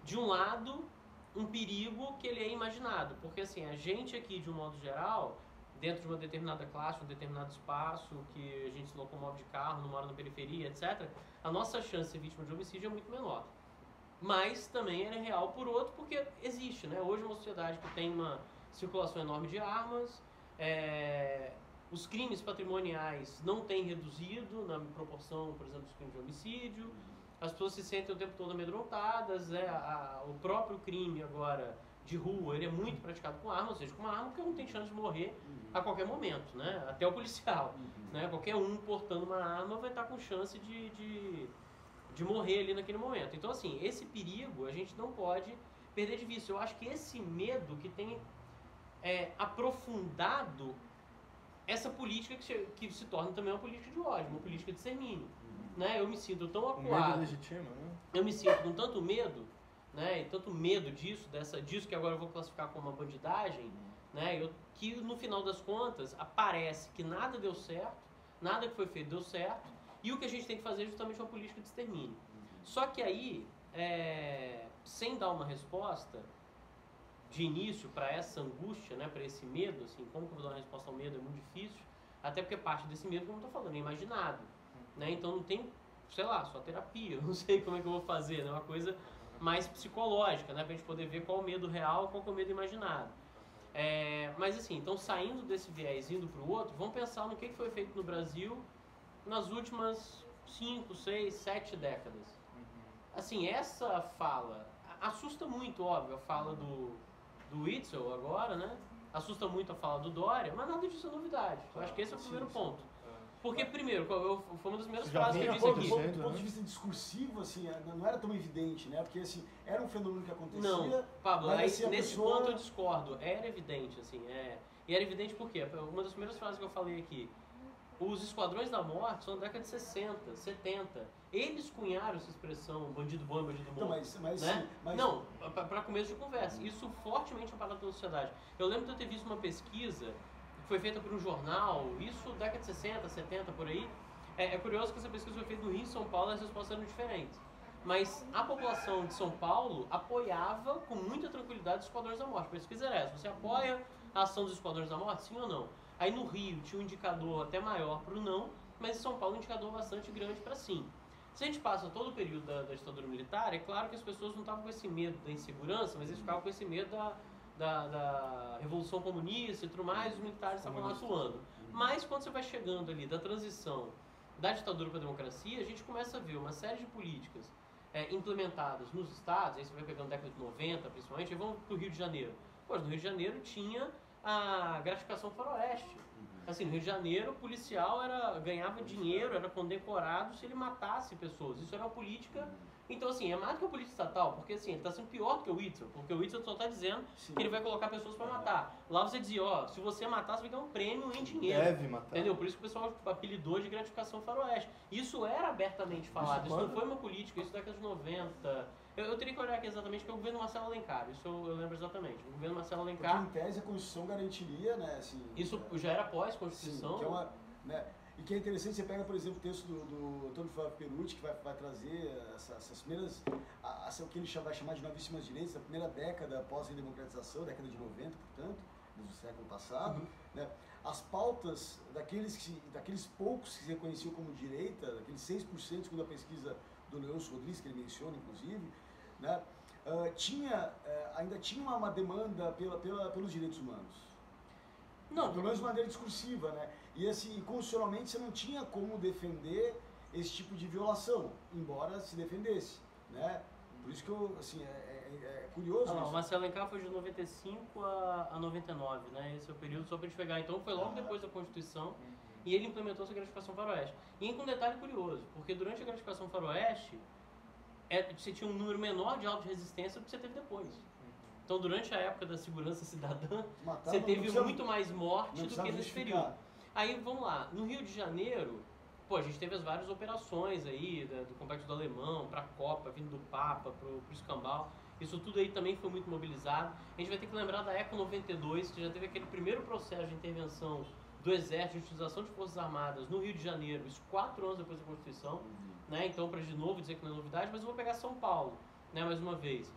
de um lado, um perigo que ele é imaginado. Porque, assim, a gente aqui, de um modo geral, dentro de uma determinada classe, um determinado espaço, que a gente se locomove de carro, não mora na periferia, etc., a nossa chance de ser vítima de homicídio é muito menor. Mas também é real por outro, porque existe, né? Hoje é uma sociedade que tem uma circulação enorme de armas, os crimes patrimoniais não têm reduzido na proporção, por exemplo, dos crimes de homicídio, as pessoas se sentem o tempo todo amedrontadas, o próprio crime agora de rua, ele é muito praticado com arma, ou seja, com uma arma que não tem chance de morrer a qualquer momento, né? Até o policial, né? Qualquer um portando uma arma vai estar com chance de morrer ali naquele momento. Então, assim, esse perigo a gente não pode perder de vista. Eu acho que esse medo que tem aprofundado essa política que se torna também uma política de ódio, uma política de extermínio. Né? Eu me sinto tão acuado. Medo legítimo, né? Eu me sinto com tanto medo, né? E tanto medo disso que agora eu vou classificar como uma bandidagem, né? Que no final das contas aparece que nada deu certo, nada que foi feito deu certo, e o que a gente tem que fazer é justamente uma política de extermínio. Só que aí, sem dar uma resposta de início para essa angústia, né, para esse medo, assim, como que eu vou dar uma resposta ao medo é muito difícil, até porque parte desse medo, como eu estou falando, é imaginado. Né? Então não tem, sei lá, só terapia, eu não sei como é que eu vou fazer, né? Uma coisa mais psicológica, né? Pra gente poder ver qual é o medo real, qual é o medo imaginado. Mas assim, então saindo desse viés, indo pro outro, vamos pensar no que foi feito no Brasil nas últimas 5, 6, 7 décadas. Assim, essa fala assusta muito, óbvio, a fala do Witzel agora, né? Assusta muito a fala do Dória, mas nada disso é novidade. Eu acho que esse é o primeiro ponto. Porque, primeiro, foi uma das primeiras frases que eu disse aqui. Do ponto de vista discursivo, assim, não era tão evidente, né? Porque, assim, era um fenômeno que acontecia... Não, Pablo, aí, assim, nesse ponto eu discordo. Era evidente, assim, E era evidente porque, uma das primeiras frases que eu falei aqui, os esquadrões da morte são da década de 60, 70. Eles cunharam essa expressão, bandido bom e bandido morto. Então, mas né? mas... Não, para começo de conversa. Isso fortemente apalado pela sociedade. Eu lembro de eu ter visto uma pesquisa que foi feita por um jornal, isso década de 60, 70, por aí. É curioso que essa pesquisa foi feita no Rio e São Paulo e as respostas eram diferentes. Mas a população de São Paulo apoiava com muita tranquilidade os esquadrões da morte. A pesquisa era essa: você apoia a ação dos esquadrões da morte, sim ou não? Aí no Rio tinha um indicador até maior para o não, mas em São Paulo um indicador bastante grande para sim. Se a gente passa todo o período da ditadura militar, é claro que as pessoas não estavam com esse medo da insegurança, mas eles ficavam com esse medo da Revolução Comunista e tudo mais, os militares estavam lá atuando. Mas quando você vai chegando ali da transição da ditadura para a democracia, a gente começa a ver uma série de políticas implementadas nos estados, aí você vai pegando década de 90 principalmente, e vamos para o Rio de Janeiro. Pois no Rio de Janeiro tinha a gratificação faroeste. Assim, no Rio de Janeiro, o policial ganhava dinheiro, era condecorado se ele matasse pessoas. Isso era uma política. Então, assim, é mais do que a política estatal, porque assim, ele está sendo pior do que o Witzel, porque o Witzel só está dizendo que ele vai colocar pessoas para matar. Lá você dizia, ó, se você matar, você vai ganhar um prêmio em dinheiro. Deve matar. Entendeu? Por isso que o pessoal apelidou de gratificação faroeste. Isso era abertamente falado, isso não foi uma política, isso década de 90. Eu teria que olhar aqui exatamente, que é o governo Marcelo Alencar, isso eu lembro exatamente. O governo Marcelo Alencar... Porque em tese a Constituição garantiria, né? Assim, isso já era pós-Constituição. Sim, que é uma, né, e que é interessante, você pega, por exemplo, o texto do Antônio Flávio Perucci, que vai trazer essas primeiras, o que ele vai chamar de novíssimas direitos, a primeira década após a redemocratização, década de 90, portanto, do século passado, né, as pautas daqueles poucos que se reconheciam como direita, daqueles 6%, segundo a pesquisa do Leôncio Rodrigues, que ele menciona, inclusive, né, ainda tinha uma demanda pelos direitos humanos. Não, pelo menos de maneira discursiva, né? E assim, constitucionalmente você não tinha como defender esse tipo de violação, embora se defendesse, né? Por isso que eu, assim, é curioso. Não, o Marcelo Alencar foi de 95 a 99, né? Esse é o período só para a gente pegar. Então foi logo depois da Constituição e ele implementou essa gratificação faroeste. E com um detalhe curioso, porque durante a gratificação faroeste você tinha um número menor de autos de resistência do que você teve depois. Então, durante a época da segurança cidadã, você teve muito mais morte do que nesse período. Aí, vamos lá, no Rio de Janeiro, a gente teve as várias operações aí, do Complexo do Alemão, para a Copa, vindo do Papa, para o Escambau. Isso tudo aí também foi muito mobilizado. A gente vai ter que lembrar da ECO 92, que já teve aquele primeiro processo de intervenção do Exército, de utilização de Forças Armadas no Rio de Janeiro, isso 4 anos depois da Constituição. Né? Então, para de novo dizer que não é novidade, mas eu vou pegar São Paulo, né, mais uma vez.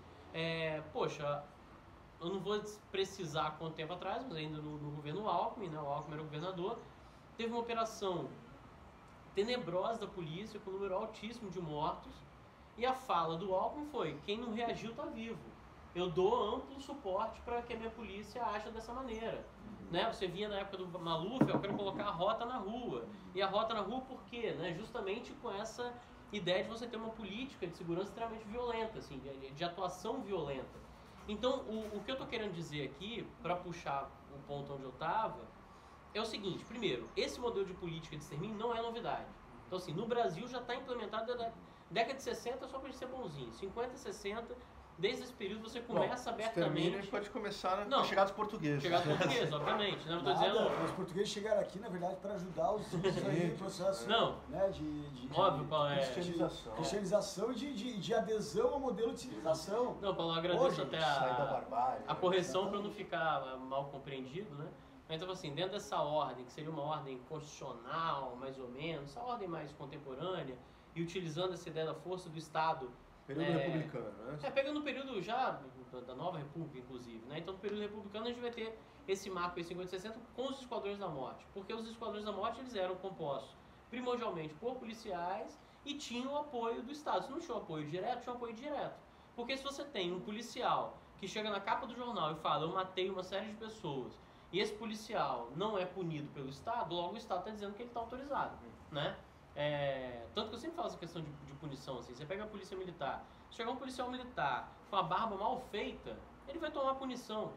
Eu não vou precisar quanto tempo atrás, mas ainda no governo Alckmin, né, o Alckmin era o governador, teve uma operação tenebrosa da polícia, com um número altíssimo de mortos, e a fala do Alckmin foi: quem não reagiu está vivo. Eu dou amplo suporte para que a minha polícia aja dessa maneira. Né? Você via na época do Maluf, eu quero colocar a rota na rua. E a rota na rua por quê? Né? Justamente com essa ideia de você ter uma política de segurança extremamente violenta, assim, de atuação violenta. Então, o que eu estou querendo dizer aqui, para puxar o ponto onde eu estava, é o seguinte: primeiro, esse modelo de política de extermínio não é novidade. Então, assim, no Brasil já está implementado da década de 60, só para a gente ser bonzinho, 50, 60... Desde esse período você começa abertamente... pode começar na chegada dos portugueses. Chegada dos portugueses, obviamente. Né? Os portugueses chegaram aqui, na verdade, para ajudar os índios aí no processo, né, óbvio, Paulo, cristianização e de adesão ao modelo de civilização. Não, Paulo, eu agradeço até a correção para né? não ficar mal compreendido, né? Então, assim, dentro dessa ordem, que seria uma ordem constitucional, mais ou menos, essa ordem mais contemporânea, e utilizando essa ideia da força do Estado... Período republicano, né? Pegando o período já da nova república, inclusive, né? Então, no período republicano, a gente vai ter esse marco em 50-60 com os esquadrões da morte. Porque os esquadrões da morte, eles eram compostos primordialmente por policiais e tinham o apoio do Estado. Se não tinha o apoio direto, tinha o apoio direto. Porque se você tem um policial que chega na capa do jornal e fala: eu matei uma série de pessoas, e esse policial não é punido pelo Estado, logo o Estado está dizendo que ele está autorizado, né? Tanto que eu sempre falo essa questão de punição, assim, você pega a polícia militar, se chegar um policial militar com a barba mal feita, ele vai tomar punição,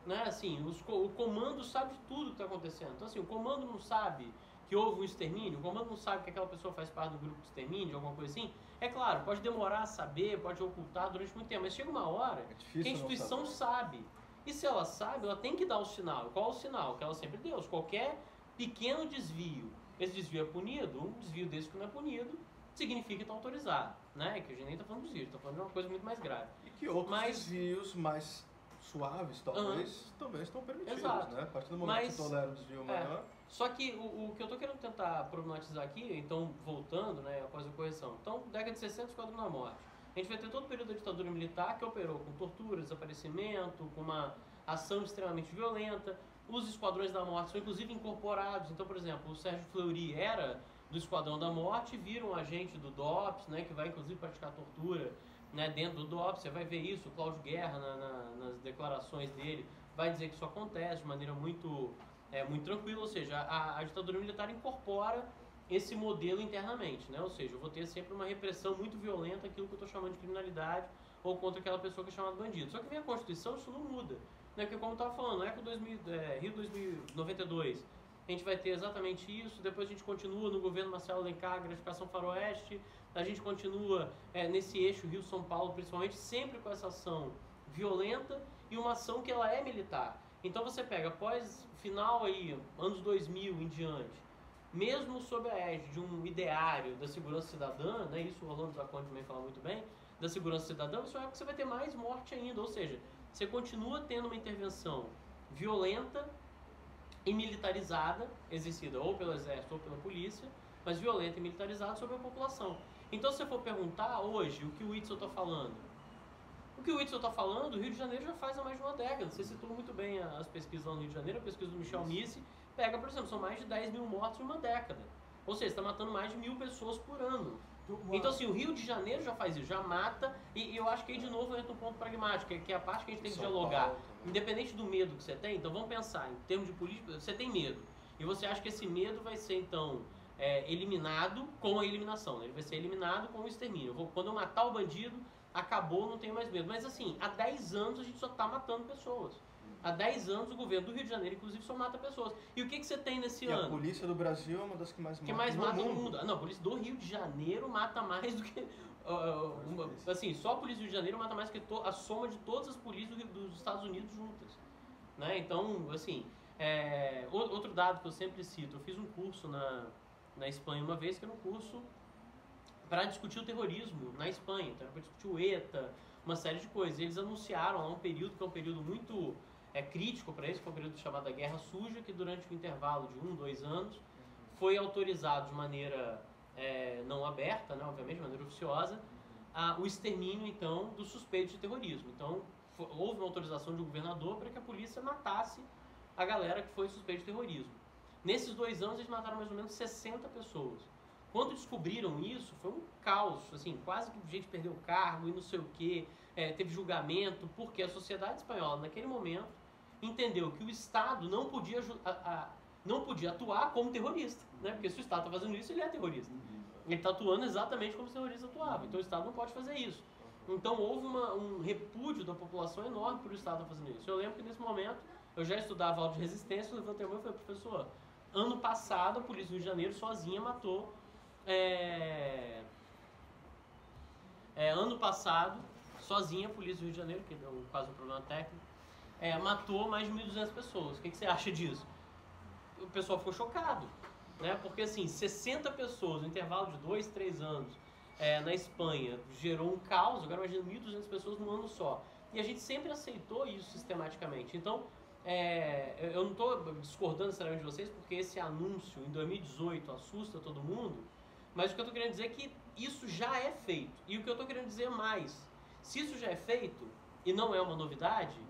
né? Assim, o comando sabe de tudo que está acontecendo. Então, assim, o comando não sabe que houve um extermínio, o comando não sabe que aquela pessoa faz parte do grupo de extermínio, alguma coisa assim. É claro, pode demorar a saber, pode ocultar durante muito tempo, mas chega uma hora que a instituição sabe. E se ela sabe, ela tem que dar o sinal. Qual é o sinal? Que ela sempre deu. Qualquer pequeno desvio esse desvio é punido. Um desvio desse que não é punido significa que está autorizado, né? Que a gente nem está falando de desvio, está falando de uma coisa muito mais grave. E que outros desvios mais suaves, talvez, também estão permitidos, exato. né? A partir do momento que você tolera um desvio maior... Só que o que eu estou querendo tentar problematizar aqui, então, voltando, né, após a correção. Então, década de 60, Esquadrão da Morte. A gente vai ter todo o período da ditadura militar que operou com tortura, desaparecimento, com uma ação extremamente violenta. Os Esquadrões da Morte são, inclusive, incorporados. Então, por exemplo, o Sérgio Fleury era do Esquadrão da Morte, vira um agente do DOPS, né, que vai, inclusive, praticar tortura, né, dentro do DOPS. Você vai ver isso, o Cláudio Guerra, nas declarações dele, vai dizer que isso acontece de maneira muito tranquila, ou seja, a ditadura militar incorpora esse modelo internamente, né? Ou seja, eu vou ter sempre uma repressão muito violenta, aquilo que eu estou chamando de criminalidade, ou contra aquela pessoa que é chamada bandido. Só que vem a Constituição, isso não muda, né? Porque como eu estava falando, Rio 2092, a gente vai ter exatamente isso, depois a gente continua no governo Marcelo Alencar, gratificação faroeste, a gente continua nesse eixo Rio-São Paulo, principalmente, sempre com essa ação violenta e uma ação que ela é militar. Então você pega, após final aí, anos 2000 em diante, mesmo sob a égide de um ideário da segurança cidadã, né, isso o Orlando Zacconi também fala muito bem, da segurança cidadã, você vai ter mais morte ainda, ou seja, você continua tendo uma intervenção violenta e militarizada, exercida ou pelo exército ou pela polícia, mas violenta e militarizada sobre a população. Então se você for perguntar hoje o que o Whitson está falando, o que o Whitson está falando, o Rio de Janeiro já faz há mais de uma década. Você citou muito bem as pesquisas lá no Rio de Janeiro, a pesquisa do Michel Missi pega, por exemplo, são mais de 10 mil mortos em uma década. Ou seja, está matando mais de 1.000 pessoas por ano. Então, assim, o Rio de Janeiro já faz isso, já mata, e eu acho que aí de novo entra um ponto pragmático, que é a parte que a gente tem que dialogar. Independente do medo que você tem, então vamos pensar, em termos de política, você tem medo. E você acha que esse medo vai ser, então, eliminado com a eliminação, né? Ele vai ser eliminado com o extermínio. Quando eu matar o bandido, acabou, não tenho mais medo. Mas assim, há 10 anos a gente só está matando pessoas. Há 10 anos o governo do Rio de Janeiro, inclusive, só mata pessoas. E o que você tem nesse ano? A polícia do Brasil é uma das que mais mata no mundo. Não, a polícia do Rio de Janeiro mata mais do que... assim, só a polícia do Rio de Janeiro mata mais do que a soma de todas as polícias dos Estados Unidos juntas. Né? Então, assim, outro dado que eu sempre cito, eu fiz um curso na Espanha uma vez, que era um curso para discutir o terrorismo na Espanha, então para discutir o ETA, uma série de coisas. Eles anunciaram lá um período que é um período muito crítico para eles, que é um período chamado Guerra Suja, que durante um intervalo de 1, 2 anos foi autorizado de maneira não aberta, né, obviamente, de maneira oficiosa, o extermínio, então, dos suspeitos de terrorismo. Então, houve uma autorização de um governador para que a polícia matasse a galera que foi suspeita de terrorismo. Nesses 2 anos, eles mataram mais ou menos 60 pessoas. Quando descobriram isso, foi um caos, assim, quase que a gente perdeu o cargo e não sei o quê, teve julgamento, porque a sociedade espanhola, naquele momento, entendeu que o Estado não podia atuar como terrorista, né? Porque se o Estado está fazendo isso, ele é terrorista. Ele está atuando exatamente como os terroristas atuavam, então o Estado não pode fazer isso. Então houve um repúdio da população enorme por o Estado estar fazendo isso. Eu lembro que nesse momento, eu já estudava aula de resistência, eu levantei a mão e falei, professor, ano passado a Polícia do Rio de Janeiro sozinha matou... ano passado, sozinha, a Polícia do Rio de Janeiro, que deu quase um problema técnico, matou mais de 1.200 pessoas. O que você acha disso? O pessoal ficou chocado, né? Porque assim, 60 pessoas no intervalo de 2, 3 anos na Espanha gerou um caos. Agora imagina 1.200 pessoas num ano só. E a gente sempre aceitou isso sistematicamente. Então, eu não estou discordando necessariamente de vocês, porque esse anúncio em 2018 assusta todo mundo. Mas o que eu estou querendo dizer é que isso já é feito. E o que eu estou querendo dizer é mais. Se isso já é feito, e não é uma novidade,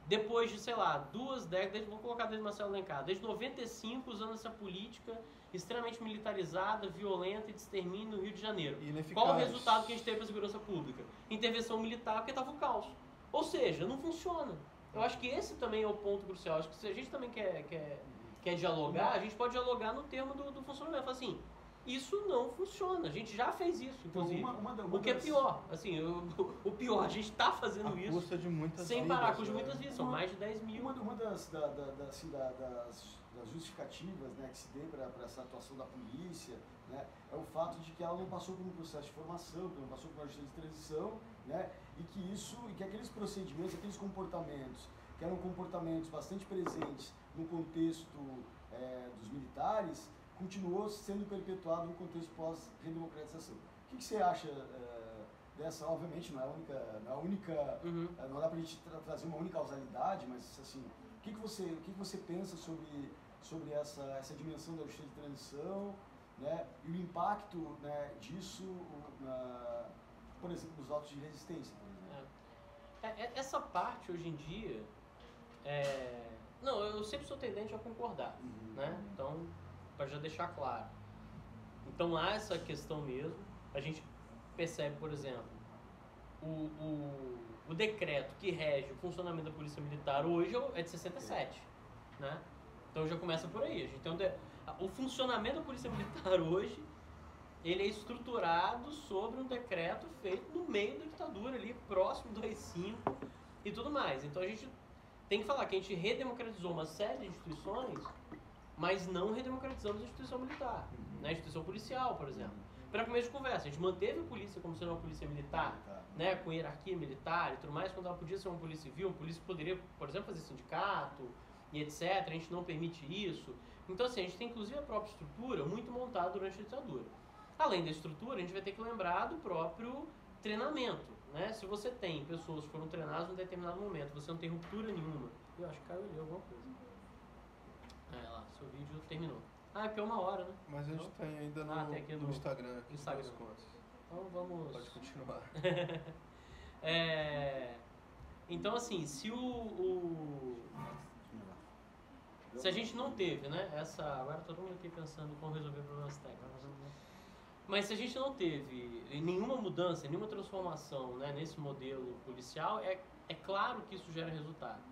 depois de, sei lá, 2 décadas, vou colocar desde Marcelo Alencar, desde 95 usando essa política extremamente militarizada, violenta e de extermínio no Rio de Janeiro. Qual o resultado que a gente teve para a segurança pública? Intervenção militar, porque estava o caos. Ou seja, não funciona. Eu acho que esse também é o ponto crucial. Acho que se a gente também quer dialogar, a gente pode dialogar no termo do funcionamento. Fala assim, isso não funciona. A gente já fez isso, inclusive. Uma o que é pior. Assim, o pior, a gente está fazendo isso. Custa de muitas sem vidas, parar, custa de muitas vidas. São mais de 10 mil. Uma das justificativas, né, que se tem para essa atuação da polícia, né, é o fato de que ela não passou por um processo de formação, não passou por uma justiça de transição, né, e que aqueles procedimentos, aqueles comportamentos, que eram comportamentos bastante presentes no contexto dos militares, continuou sendo perpetuado no contexto pós-redemocratização. O que você acha dessa? Obviamente não é a única, não dá para a gente trazer uma única causalidade, mas assim, o que você pensa sobre essa dimensão da justiça de transição, né, e o impacto, né, disso, por exemplo, nos autos de resistência, por exemplo? Essa parte hoje em dia, não, eu sempre sou tendente a concordar, né? Então, para já deixar claro. Então há essa questão mesmo. A gente percebe, por exemplo, o decreto que rege o funcionamento da Polícia Militar hoje é de 67, né? Então já começa por aí. A gente tem o funcionamento da Polícia Militar hoje, ele é estruturado sobre um decreto feito no meio da ditadura ali, próximo do AI-5 e tudo mais. Então a gente tem que falar que a gente redemocratizou uma série de instituições, mas não redemocratizamos a instituição militar, né? A instituição policial, por exemplo. Para começo de conversa, a gente manteve a polícia como sendo uma polícia militar, né, com hierarquia militar e tudo mais, quando ela podia ser uma polícia civil, uma polícia que poderia, por exemplo, fazer sindicato e etc. A gente não permite isso. Então, assim, a gente tem inclusive a própria estrutura muito montada durante a ditadura. Além da estrutura, a gente vai ter que lembrar do próprio treinamento, né? Se você tem pessoas que foram treinadas em um determinado momento, você não tem ruptura nenhuma. Eu acho que caiu ali alguma coisa. Lá, seu vídeo terminou. É porque é 1 hora, né? Mas a gente tem ainda no Instagram aqui. Instagram. Então vamos... Pode continuar. Então, assim, se se a gente não teve, né, agora todo mundo aqui pensando como resolver problemas técnicos, mas se a gente não teve nenhuma mudança, nenhuma transformação, né, nesse modelo policial, é claro que isso gera resultado.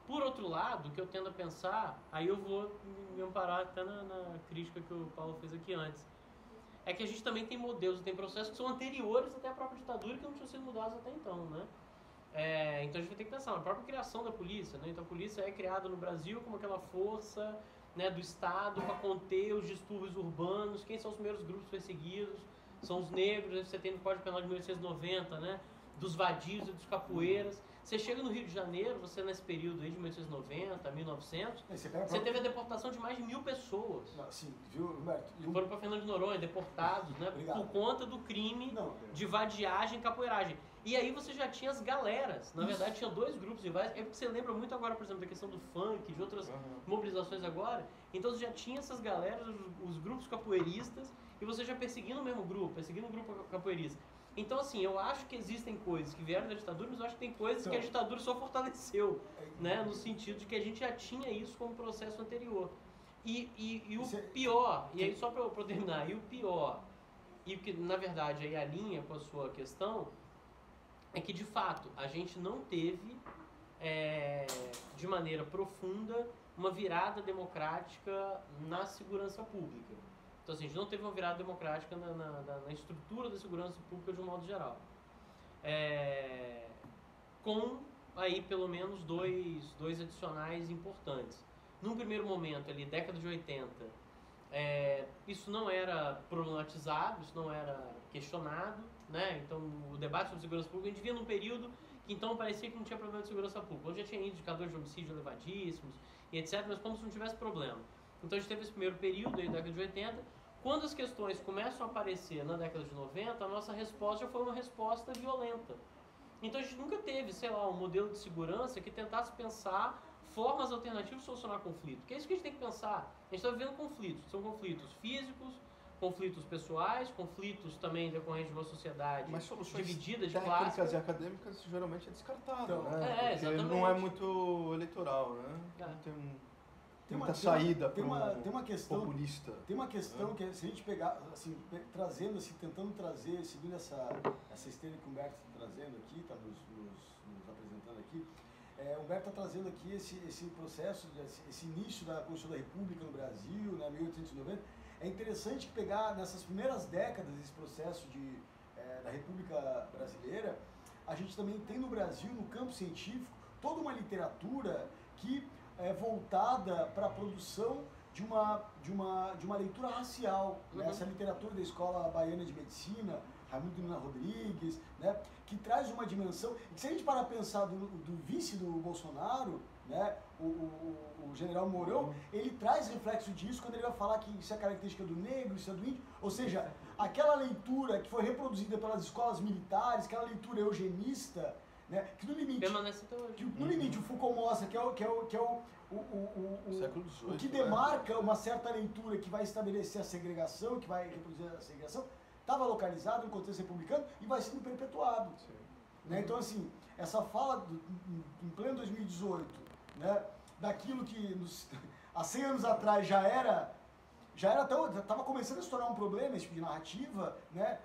Por outro lado, o que eu tendo a pensar, aí eu vou me amparar até na crítica que o Paulo fez aqui antes, é que a gente também tem modelos, tem processos que são anteriores até a própria ditadura e que não tinham sido mudados até então, né? Então a gente vai ter que pensar na própria criação da polícia, né? Então a polícia é criada no Brasil como aquela força, né, do Estado para conter os distúrbios urbanos. Quem são os primeiros grupos perseguidos? São os negros, você tem no Código Penal de 1890, né? Dos vadios e dos capoeiras. Você chega no Rio de Janeiro, você nesse período aí de 1890 a 1900, você teve a deportação de mais de 1.000 pessoas. Sim, viu, Humberto? Foram para Fernando de Noronha, deportados, né? Por conta do crime de vadiagem e capoeiragem. E aí você já tinha as galeras. Na verdade, tinha 2 grupos rivais. É porque você lembra muito agora, por exemplo, da questão do funk, de outras mobilizações agora. Então você já tinha essas galeras, os grupos capoeiristas, e você já perseguindo o mesmo grupo, perseguindo o grupo capoeirista. Então, assim, eu acho que existem coisas que vieram da ditadura, mas eu acho que tem coisas que a ditadura só fortaleceu, né? No sentido de que a gente já tinha isso como processo anterior. E o pior, e aí só para eu terminar, e o pior, e o que na verdade aí alinha com a sua questão, é que de fato a gente não teve, de maneira profunda, uma virada democrática na segurança pública. Então, assim, a gente não teve uma virada democrática na estrutura da segurança pública de um modo geral. Com, aí, pelo menos, dois adicionais importantes. Num primeiro momento, ali, década de 80, isso não era problematizado, isso não era questionado, né? Então, o debate sobre segurança pública, a gente via num período que, então, parecia que não tinha problema de segurança pública. Hoje já tinha indicadores de homicídio elevadíssimos e etc., mas como se não tivesse problema. Então, a gente teve esse primeiro período, aí, década de 80, quando as questões começam a aparecer na década de 90, a nossa resposta já foi uma resposta violenta. Então a gente nunca teve, sei lá, um modelo de segurança que tentasse pensar formas alternativas de solucionar conflito. Que é isso que a gente tem que pensar. A gente está vivendo conflitos. São conflitos físicos, conflitos pessoais, conflitos também decorrentes de uma sociedade dividida de classes. Técnicas e acadêmicas geralmente é descartado, então, né? Exatamente. Não é muito eleitoral, né? Tem muita saída para um populista. Tem uma questão que, se a gente pegar, assim, trazendo, assim, tentando trazer, seguindo essa esteira que o Humberto está trazendo aqui, está nos apresentando aqui, o Humberto está trazendo aqui esse processo, esse início da Constituição da República no Brasil, né, 1890. É interessante pegar nessas primeiras décadas esse processo da República Brasileira, a gente também tem no Brasil, no campo científico, toda uma literatura que voltada para a produção de uma leitura racial. Né? Essa literatura da Escola Baiana de Medicina, Raimundo Lima Rodrigues, né? Que traz uma dimensão, e que se a gente parar a pensar do vice do Bolsonaro, né? O general Mourão, ele traz reflexo disso quando ele vai falar que isso é característica do negro, isso é do índio, ou seja, aquela leitura que foi reproduzida pelas escolas militares, aquela leitura eugenista, né? Que no limite, permanece até hoje. Que no limite o Foucault mostra que é o século XVIII, o que demarca uma certa leitura que vai estabelecer a segregação, que vai reproduzir a segregação, estava localizado no contexto republicano e vai sendo perpetuado. Né? Então, assim, essa fala em pleno 2018, né, daquilo que há 100 anos atrás estava começando a se tornar um problema, esse tipo de narrativa, né,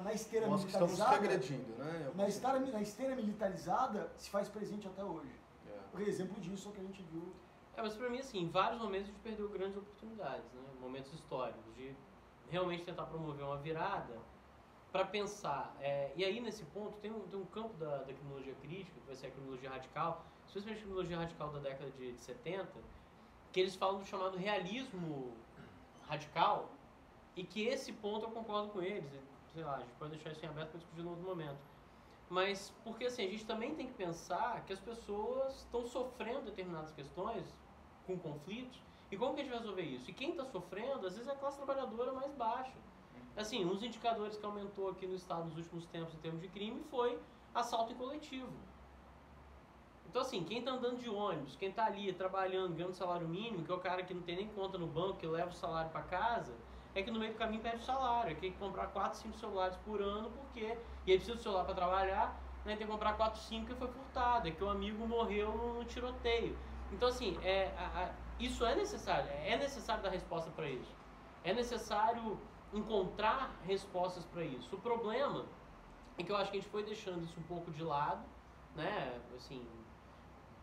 na esteira Nós militarizada. Estamos regredindo, né? Na esteira militarizada se faz presente até hoje. O exemplo disso é o que a gente viu. Mas pra mim, assim, em vários momentos a gente perdeu grandes oportunidades, né? Momentos históricos, de realmente tentar promover uma virada para pensar. E aí, nesse ponto, tem um campo da criminologia crítica, que vai ser a criminologia radical, especialmente a criminologia radical da década de 70, que eles falam do chamado realismo radical, e que esse ponto eu concordo com eles. Sei lá, a gente pode deixar isso em aberto para discutir em outro momento. Mas, porque assim, a gente também tem que pensar que as pessoas estão sofrendo determinadas questões com conflitos, e como que a gente vai resolver isso? E quem está sofrendo, às vezes, é a classe trabalhadora mais baixa. Assim, um dos indicadores que aumentou aqui no estado nos últimos tempos em termos de crime foi assalto em coletivo. Então, assim, quem está andando de ônibus, quem está ali trabalhando, ganhando salário mínimo, que é o cara que não tem nem conta no banco, que leva o salário para casa, é que no meio do caminho perde o salário, é que tem que comprar 4, 5 celulares por ano, porque... E aí precisa do celular para trabalhar, né? Tem que comprar 4, 5 que foi furtado, é que o amigo morreu no tiroteio. Então, assim, isso é necessário dar resposta para isso. É necessário encontrar respostas para isso. O problema é que eu acho que a gente foi deixando isso um pouco de lado, né? Assim,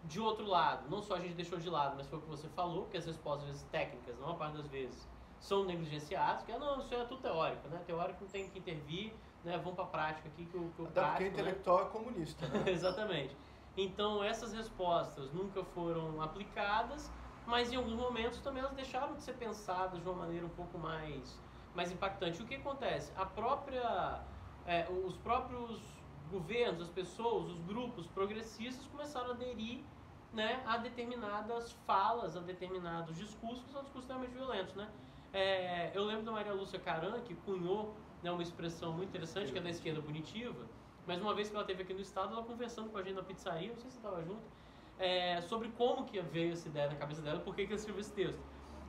de outro lado, não só a gente deixou de lado, mas foi o que você falou, que as respostas, às vezes, técnicas, não a parte das vezes, são negligenciadas, que não, isso é tudo teórico, né? Teórico não tem que intervir, né? Vamos para a prática aqui, que o até prático, porque intelectual é comunista, né? Exatamente. Então, essas respostas nunca foram aplicadas, mas em alguns momentos também elas deixaram de ser pensadas de uma maneira um pouco mais impactante. O que acontece? Os próprios governos, as pessoas, os grupos progressistas começaram a aderir, né, a determinadas falas, a determinados discursos, que são discursos extremamente violentos, né? Eu lembro da Maria Lúcia Caran, que cunhou, né, uma expressão muito interessante, que é da esquerda punitiva, mas uma vez que ela esteve aqui no estado, ela conversando com a gente na pizzaria, não sei se você estava junto, sobre como que veio essa ideia na cabeça dela, por que ela escreveu esse texto.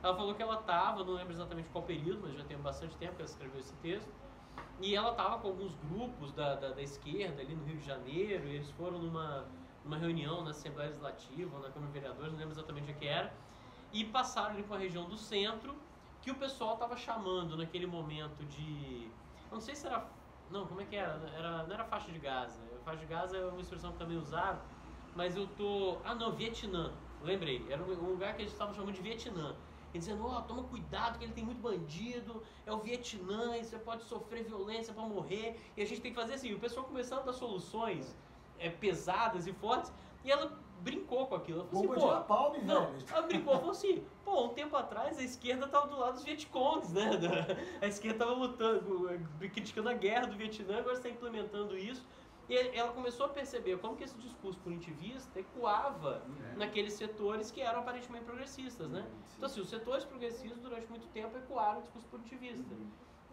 Ela falou que ela estava, não lembro exatamente qual período, mas já tem bastante tempo que ela escreveu esse texto, e ela estava com alguns grupos da esquerda ali no Rio de Janeiro, e eles foram numa reunião na Assembleia Legislativa, ou na Câmara de Vereadores, não lembro exatamente o que era, e passaram ali para a região do centro, que o pessoal estava chamando naquele momento de... Não sei se era... Não, como é que era? Não era faixa de Gaza. Faixa de Gaza é uma expressão que também usaram, mas eu tô... Vietnã. Lembrei. Era um lugar que eles estavam chamando de Vietnã. E dizendo, toma cuidado que ele tem muito bandido, é o Vietnã, e você pode sofrer violência para morrer, e a gente tem que fazer assim. O pessoal começando a dar soluções pesadas e fortes, e ela brincou com aquilo. Ela falou assim, ela brincou, falou assim, um tempo atrás a esquerda estava do lado dos Vietcongs, né? A esquerda estava lutando, criticando a guerra do Vietnã, agora está implementando isso. E ela começou a perceber como que esse discurso punitivista ecoava naqueles setores que eram aparentemente progressistas, né? Então, assim, os setores progressistas durante muito tempo ecoaram o discurso punitivista.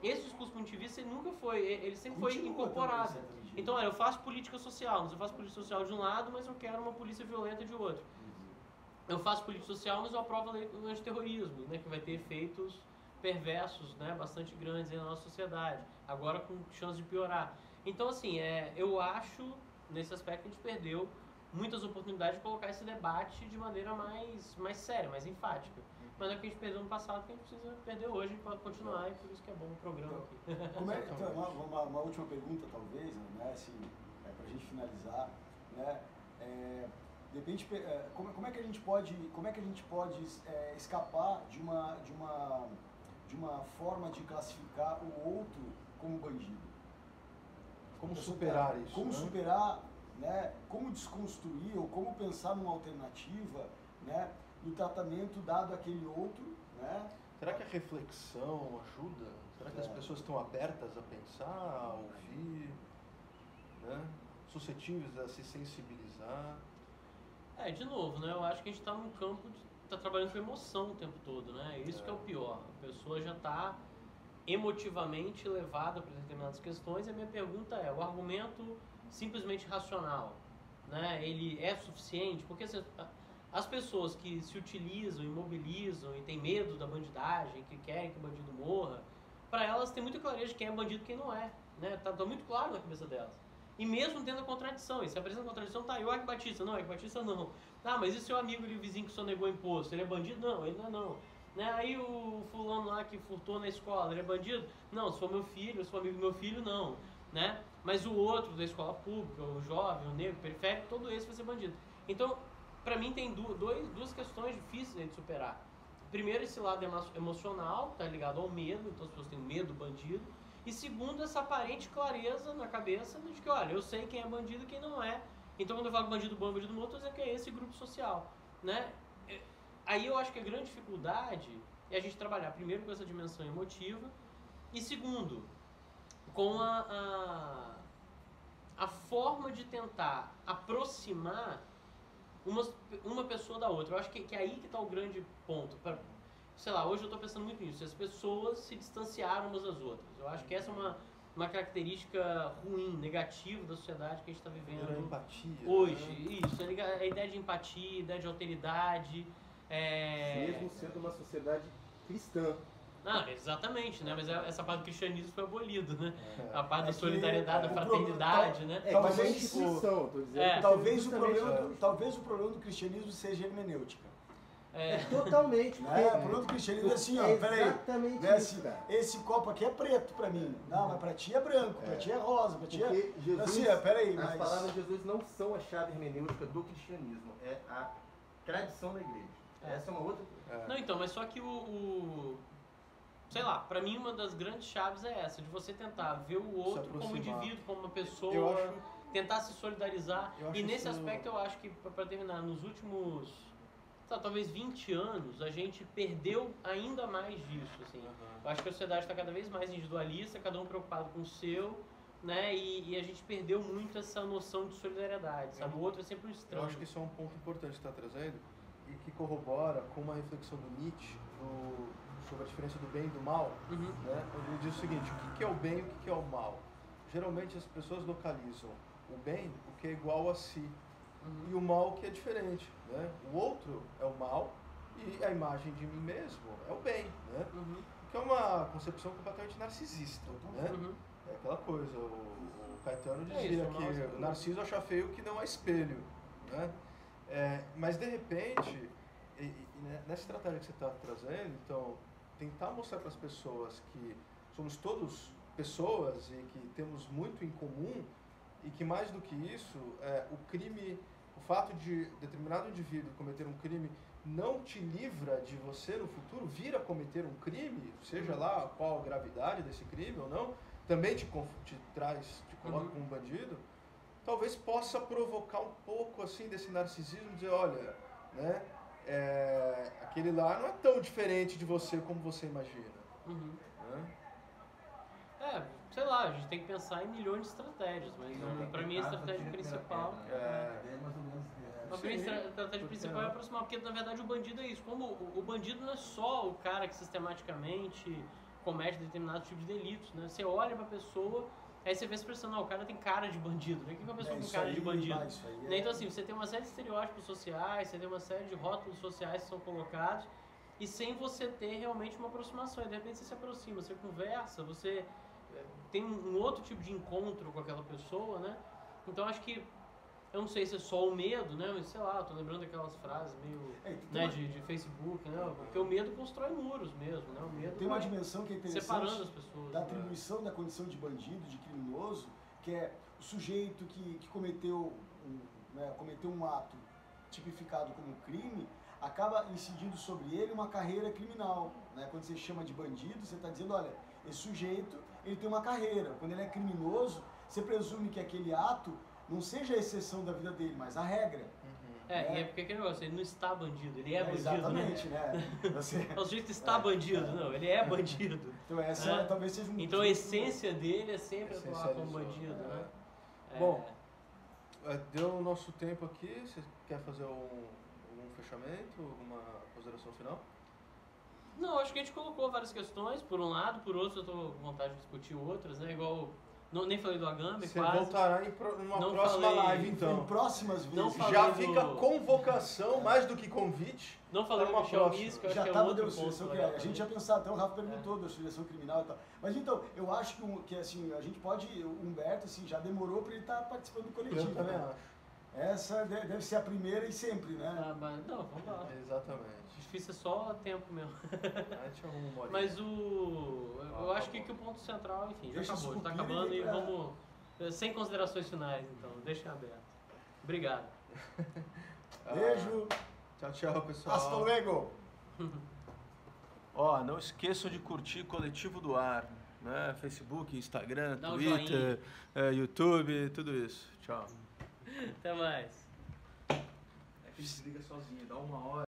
Esse discurso punitivista ele sempre foi incorporado. Então, olha, eu faço política social, mas eu faço política social de um lado, mas eu quero uma polícia violenta de outro. Eu faço política social, mas eu aprovo a lei do antiterrorismo, né, que vai ter efeitos perversos, né, bastante grandes aí na nossa sociedade, agora com chance de piorar. Então, assim, eu acho, nesse aspecto, que a gente perdeu muitas oportunidades de colocar esse debate de maneira mais séria, mais enfática. Mas é o que a gente perdeu no passado, que a gente precisa perder hoje, a gente pode continuar, e por isso que é bom o programa aqui. Então, uma última pergunta, talvez, né, assim, para a gente finalizar, né, de repente, como é que a gente pode escapar de uma forma de classificar o outro como bandido? Como superar isso? Como superar, né, como desconstruir ou como pensar numa alternativa, né, no tratamento dado àquele outro, né, Será que a reflexão ajuda? Será que as pessoas estão abertas a pensar, a ouvir, né? Suscetíveis a se sensibilizar? De novo, né? Eu acho que a gente está num campo de tá trabalhando com emoção o tempo todo, né? Isso que é o pior. A pessoa já está emotivamente levada para determinadas questões. E a minha pergunta é: o argumento simplesmente racional, né? Ele é suficiente? Porque as pessoas que se utilizam, imobilizam e têm medo da bandidagem, que querem que o bandido morra, para elas tem muita clareza de quem é bandido e quem não é, né? Tá muito claro na cabeça delas. E mesmo tendo a contradição, e se apresenta a contradição, tá, e o Ike Batista? Não, Ike Batista não. Ah, mas e seu amigo ali, vizinho que sonegou imposto? Ele é bandido? Não, ele não é não. Né? Aí o fulano lá que furtou na escola, ele é bandido? Não, se for meu filho, se for amigo do meu filho, não. Né? Mas o outro da escola pública, o jovem, o negro, o periférico, todo esse vai ser bandido. Então, pra mim tem duas questões difíceis de superar. Primeiro, esse lado emocional, tá ligado ao medo, então as pessoas têm medo do bandido. E segundo, essa aparente clareza na cabeça de que, olha, eu sei quem é bandido e quem não é. Então, quando eu falo bandido bom e bandido morto, eu estou dizendo que é esse grupo social, né? Aí eu acho que a grande dificuldade é a gente trabalhar, primeiro, com essa dimensão emotiva e, segundo, com a forma de tentar aproximar uma pessoa da outra. Eu acho que é aí que está o grande ponto. Sei lá, hoje eu estou pensando muito nisso. As pessoas se distanciaram umas das outras. Eu acho que essa é uma característica ruim, negativa da sociedade que a gente está vivendo a empatia, hoje. Né? Isso, a ideia de empatia, a ideia de alteridade. Mesmo sendo uma sociedade cristã. Ah, exatamente, né? Mas essa parte do cristianismo foi abolida, né? A parte da solidariedade, da fraternidade, né? Mas é instituição, tô dizendo. Talvez o problema do cristianismo seja hermenêutica. Totalmente. O problema do cristianismo é assim, ó, peraí. Exatamente Assim, esse copo aqui é preto pra mim. Não, mas pra ti é branco, pra ti é rosa, pra ti é... Porque Jesus, assim, peraí, as palavras de Jesus não são a chave hermenêutica do cristianismo, é a tradição da igreja. Essa é uma outra coisa. Não, então, mas só que sei lá, pra mim uma das grandes chaves é essa, de você tentar ver o outro como indivíduo, como uma pessoa, tentar se solidarizar. E nesse aspecto eu acho que, pra terminar, nos últimos, talvez 20 anos, a gente perdeu ainda mais disso, assim. Eu acho que a sociedade está cada vez mais individualista, cada um preocupado com o seu, né? E a gente perdeu muito essa noção de solidariedade, sabe? O outro é sempre um estranho. Eu acho que isso é um ponto importante que você está trazendo e que corrobora com uma reflexão do Nietzsche sobre a diferença do bem e do mal. Né? Ele diz o seguinte: o que é o bem e o que é o mal? Geralmente as pessoas localizam o bem, o que é igual a si, e o mal, que é diferente. Né? O outro é o mal e a imagem de mim mesmo é o bem. Né? Que é uma concepção completamente narcisista. Né? É aquela coisa, o Caetano dizia que o Narciso acha feio o que não é espelho. Né? Mas de repente, nessa estratégia que você está trazendo, então, tentar mostrar para as pessoas que somos todos pessoas e que temos muito em comum, e que mais do que isso, o fato de determinado indivíduo cometer um crime não te livra de você no futuro vir a cometer um crime, seja lá qual a gravidade desse crime ou não, também te coloca como um bandido. Talvez possa provocar um pouco assim desse narcisismo, dizer, olha, né, aquele lá não é tão diferente de você como você imagina. Né? Sei lá, a gente tem que pensar em milhões de estratégias, mas para mim a estratégia principal estratégia principal é aproximar, porque na verdade o bandido é isso. Como o bandido não é só o cara que sistematicamente comete determinados tipos de delitos, né? Você olha pra pessoa, aí você vê a expressão, o cara tem cara de bandido, né? O que é uma pessoa com cara de bandido? Então assim, você tem uma série de estereótipos sociais, você tem uma série de rótulos sociais que são colocados, e sem você ter realmente uma aproximação. E de repente você se aproxima, você conversa, você tem um outro tipo de encontro com aquela pessoa, né? Então acho que, eu não sei se é só o medo, né? Mas sei lá, tô lembrando daquelas frases meio né, de Facebook, né? Porque o medo constrói muros mesmo, né? O medo tem uma dimensão que é interessante separando as pessoas, da atribuição da condição de bandido, de criminoso, que é o sujeito que cometeu um ato tipificado como crime, acaba incidindo sobre ele uma carreira criminal. Né? Quando você chama de bandido, você está dizendo, olha, esse sujeito ele tem uma carreira. Quando ele é criminoso, você presume que aquele ato não seja a exceção da vida dele, mas a regra. E é porque aquele negócio, ele não está bandido, ele é bandido, Exatamente, né? né? Você... O sujeito está bandido, não, ele é bandido. Então essa talvez seja um... Então a essência dele é sempre atuar como bandido, né? Bom, deu o nosso tempo aqui, você quer fazer um fechamento, alguma consideração final? Não, acho que a gente colocou várias questões, por um lado, por outro eu tô com vontade de discutir outras, né? Igual, nem falei do Agamben, Você quase. voltará em uma Não próxima falei- live, Em então. próximas vezes. Não falei Já do- fica convocação, mais do que convite. Não falei para do uma Michel próxima. Miss, que eu acho Já que é estava outro deu ponto sugestão que legal a gente também. já pensado, até o Rafa perguntou da sugestão criminal e tal. Mas então, eu acho que assim, a gente pode, o Humberto assim, já demorou para ele estar participando do coletivo. Eu também né? acho. Essa deve ser a primeira e sempre, né? Mas, não, vamos lá. Exatamente. Difícil é só tempo mesmo. A gente arruma uma horinha. Mas eu acho que o ponto central, enfim, já Deixa acabou, já tá esculpir e acabando e vem pra- vamos. Sem considerações finais, então, deixa aberto. Obrigado. Beijo. Tchau, tchau, pessoal. Hasta luego. Ó, não esqueçam de curtir Coletivo do Ar, né? Facebook, Instagram, Dá um Twitter, YouTube, tudo isso. Tchau. Até mais. É que desliga sozinho, dá uma hora.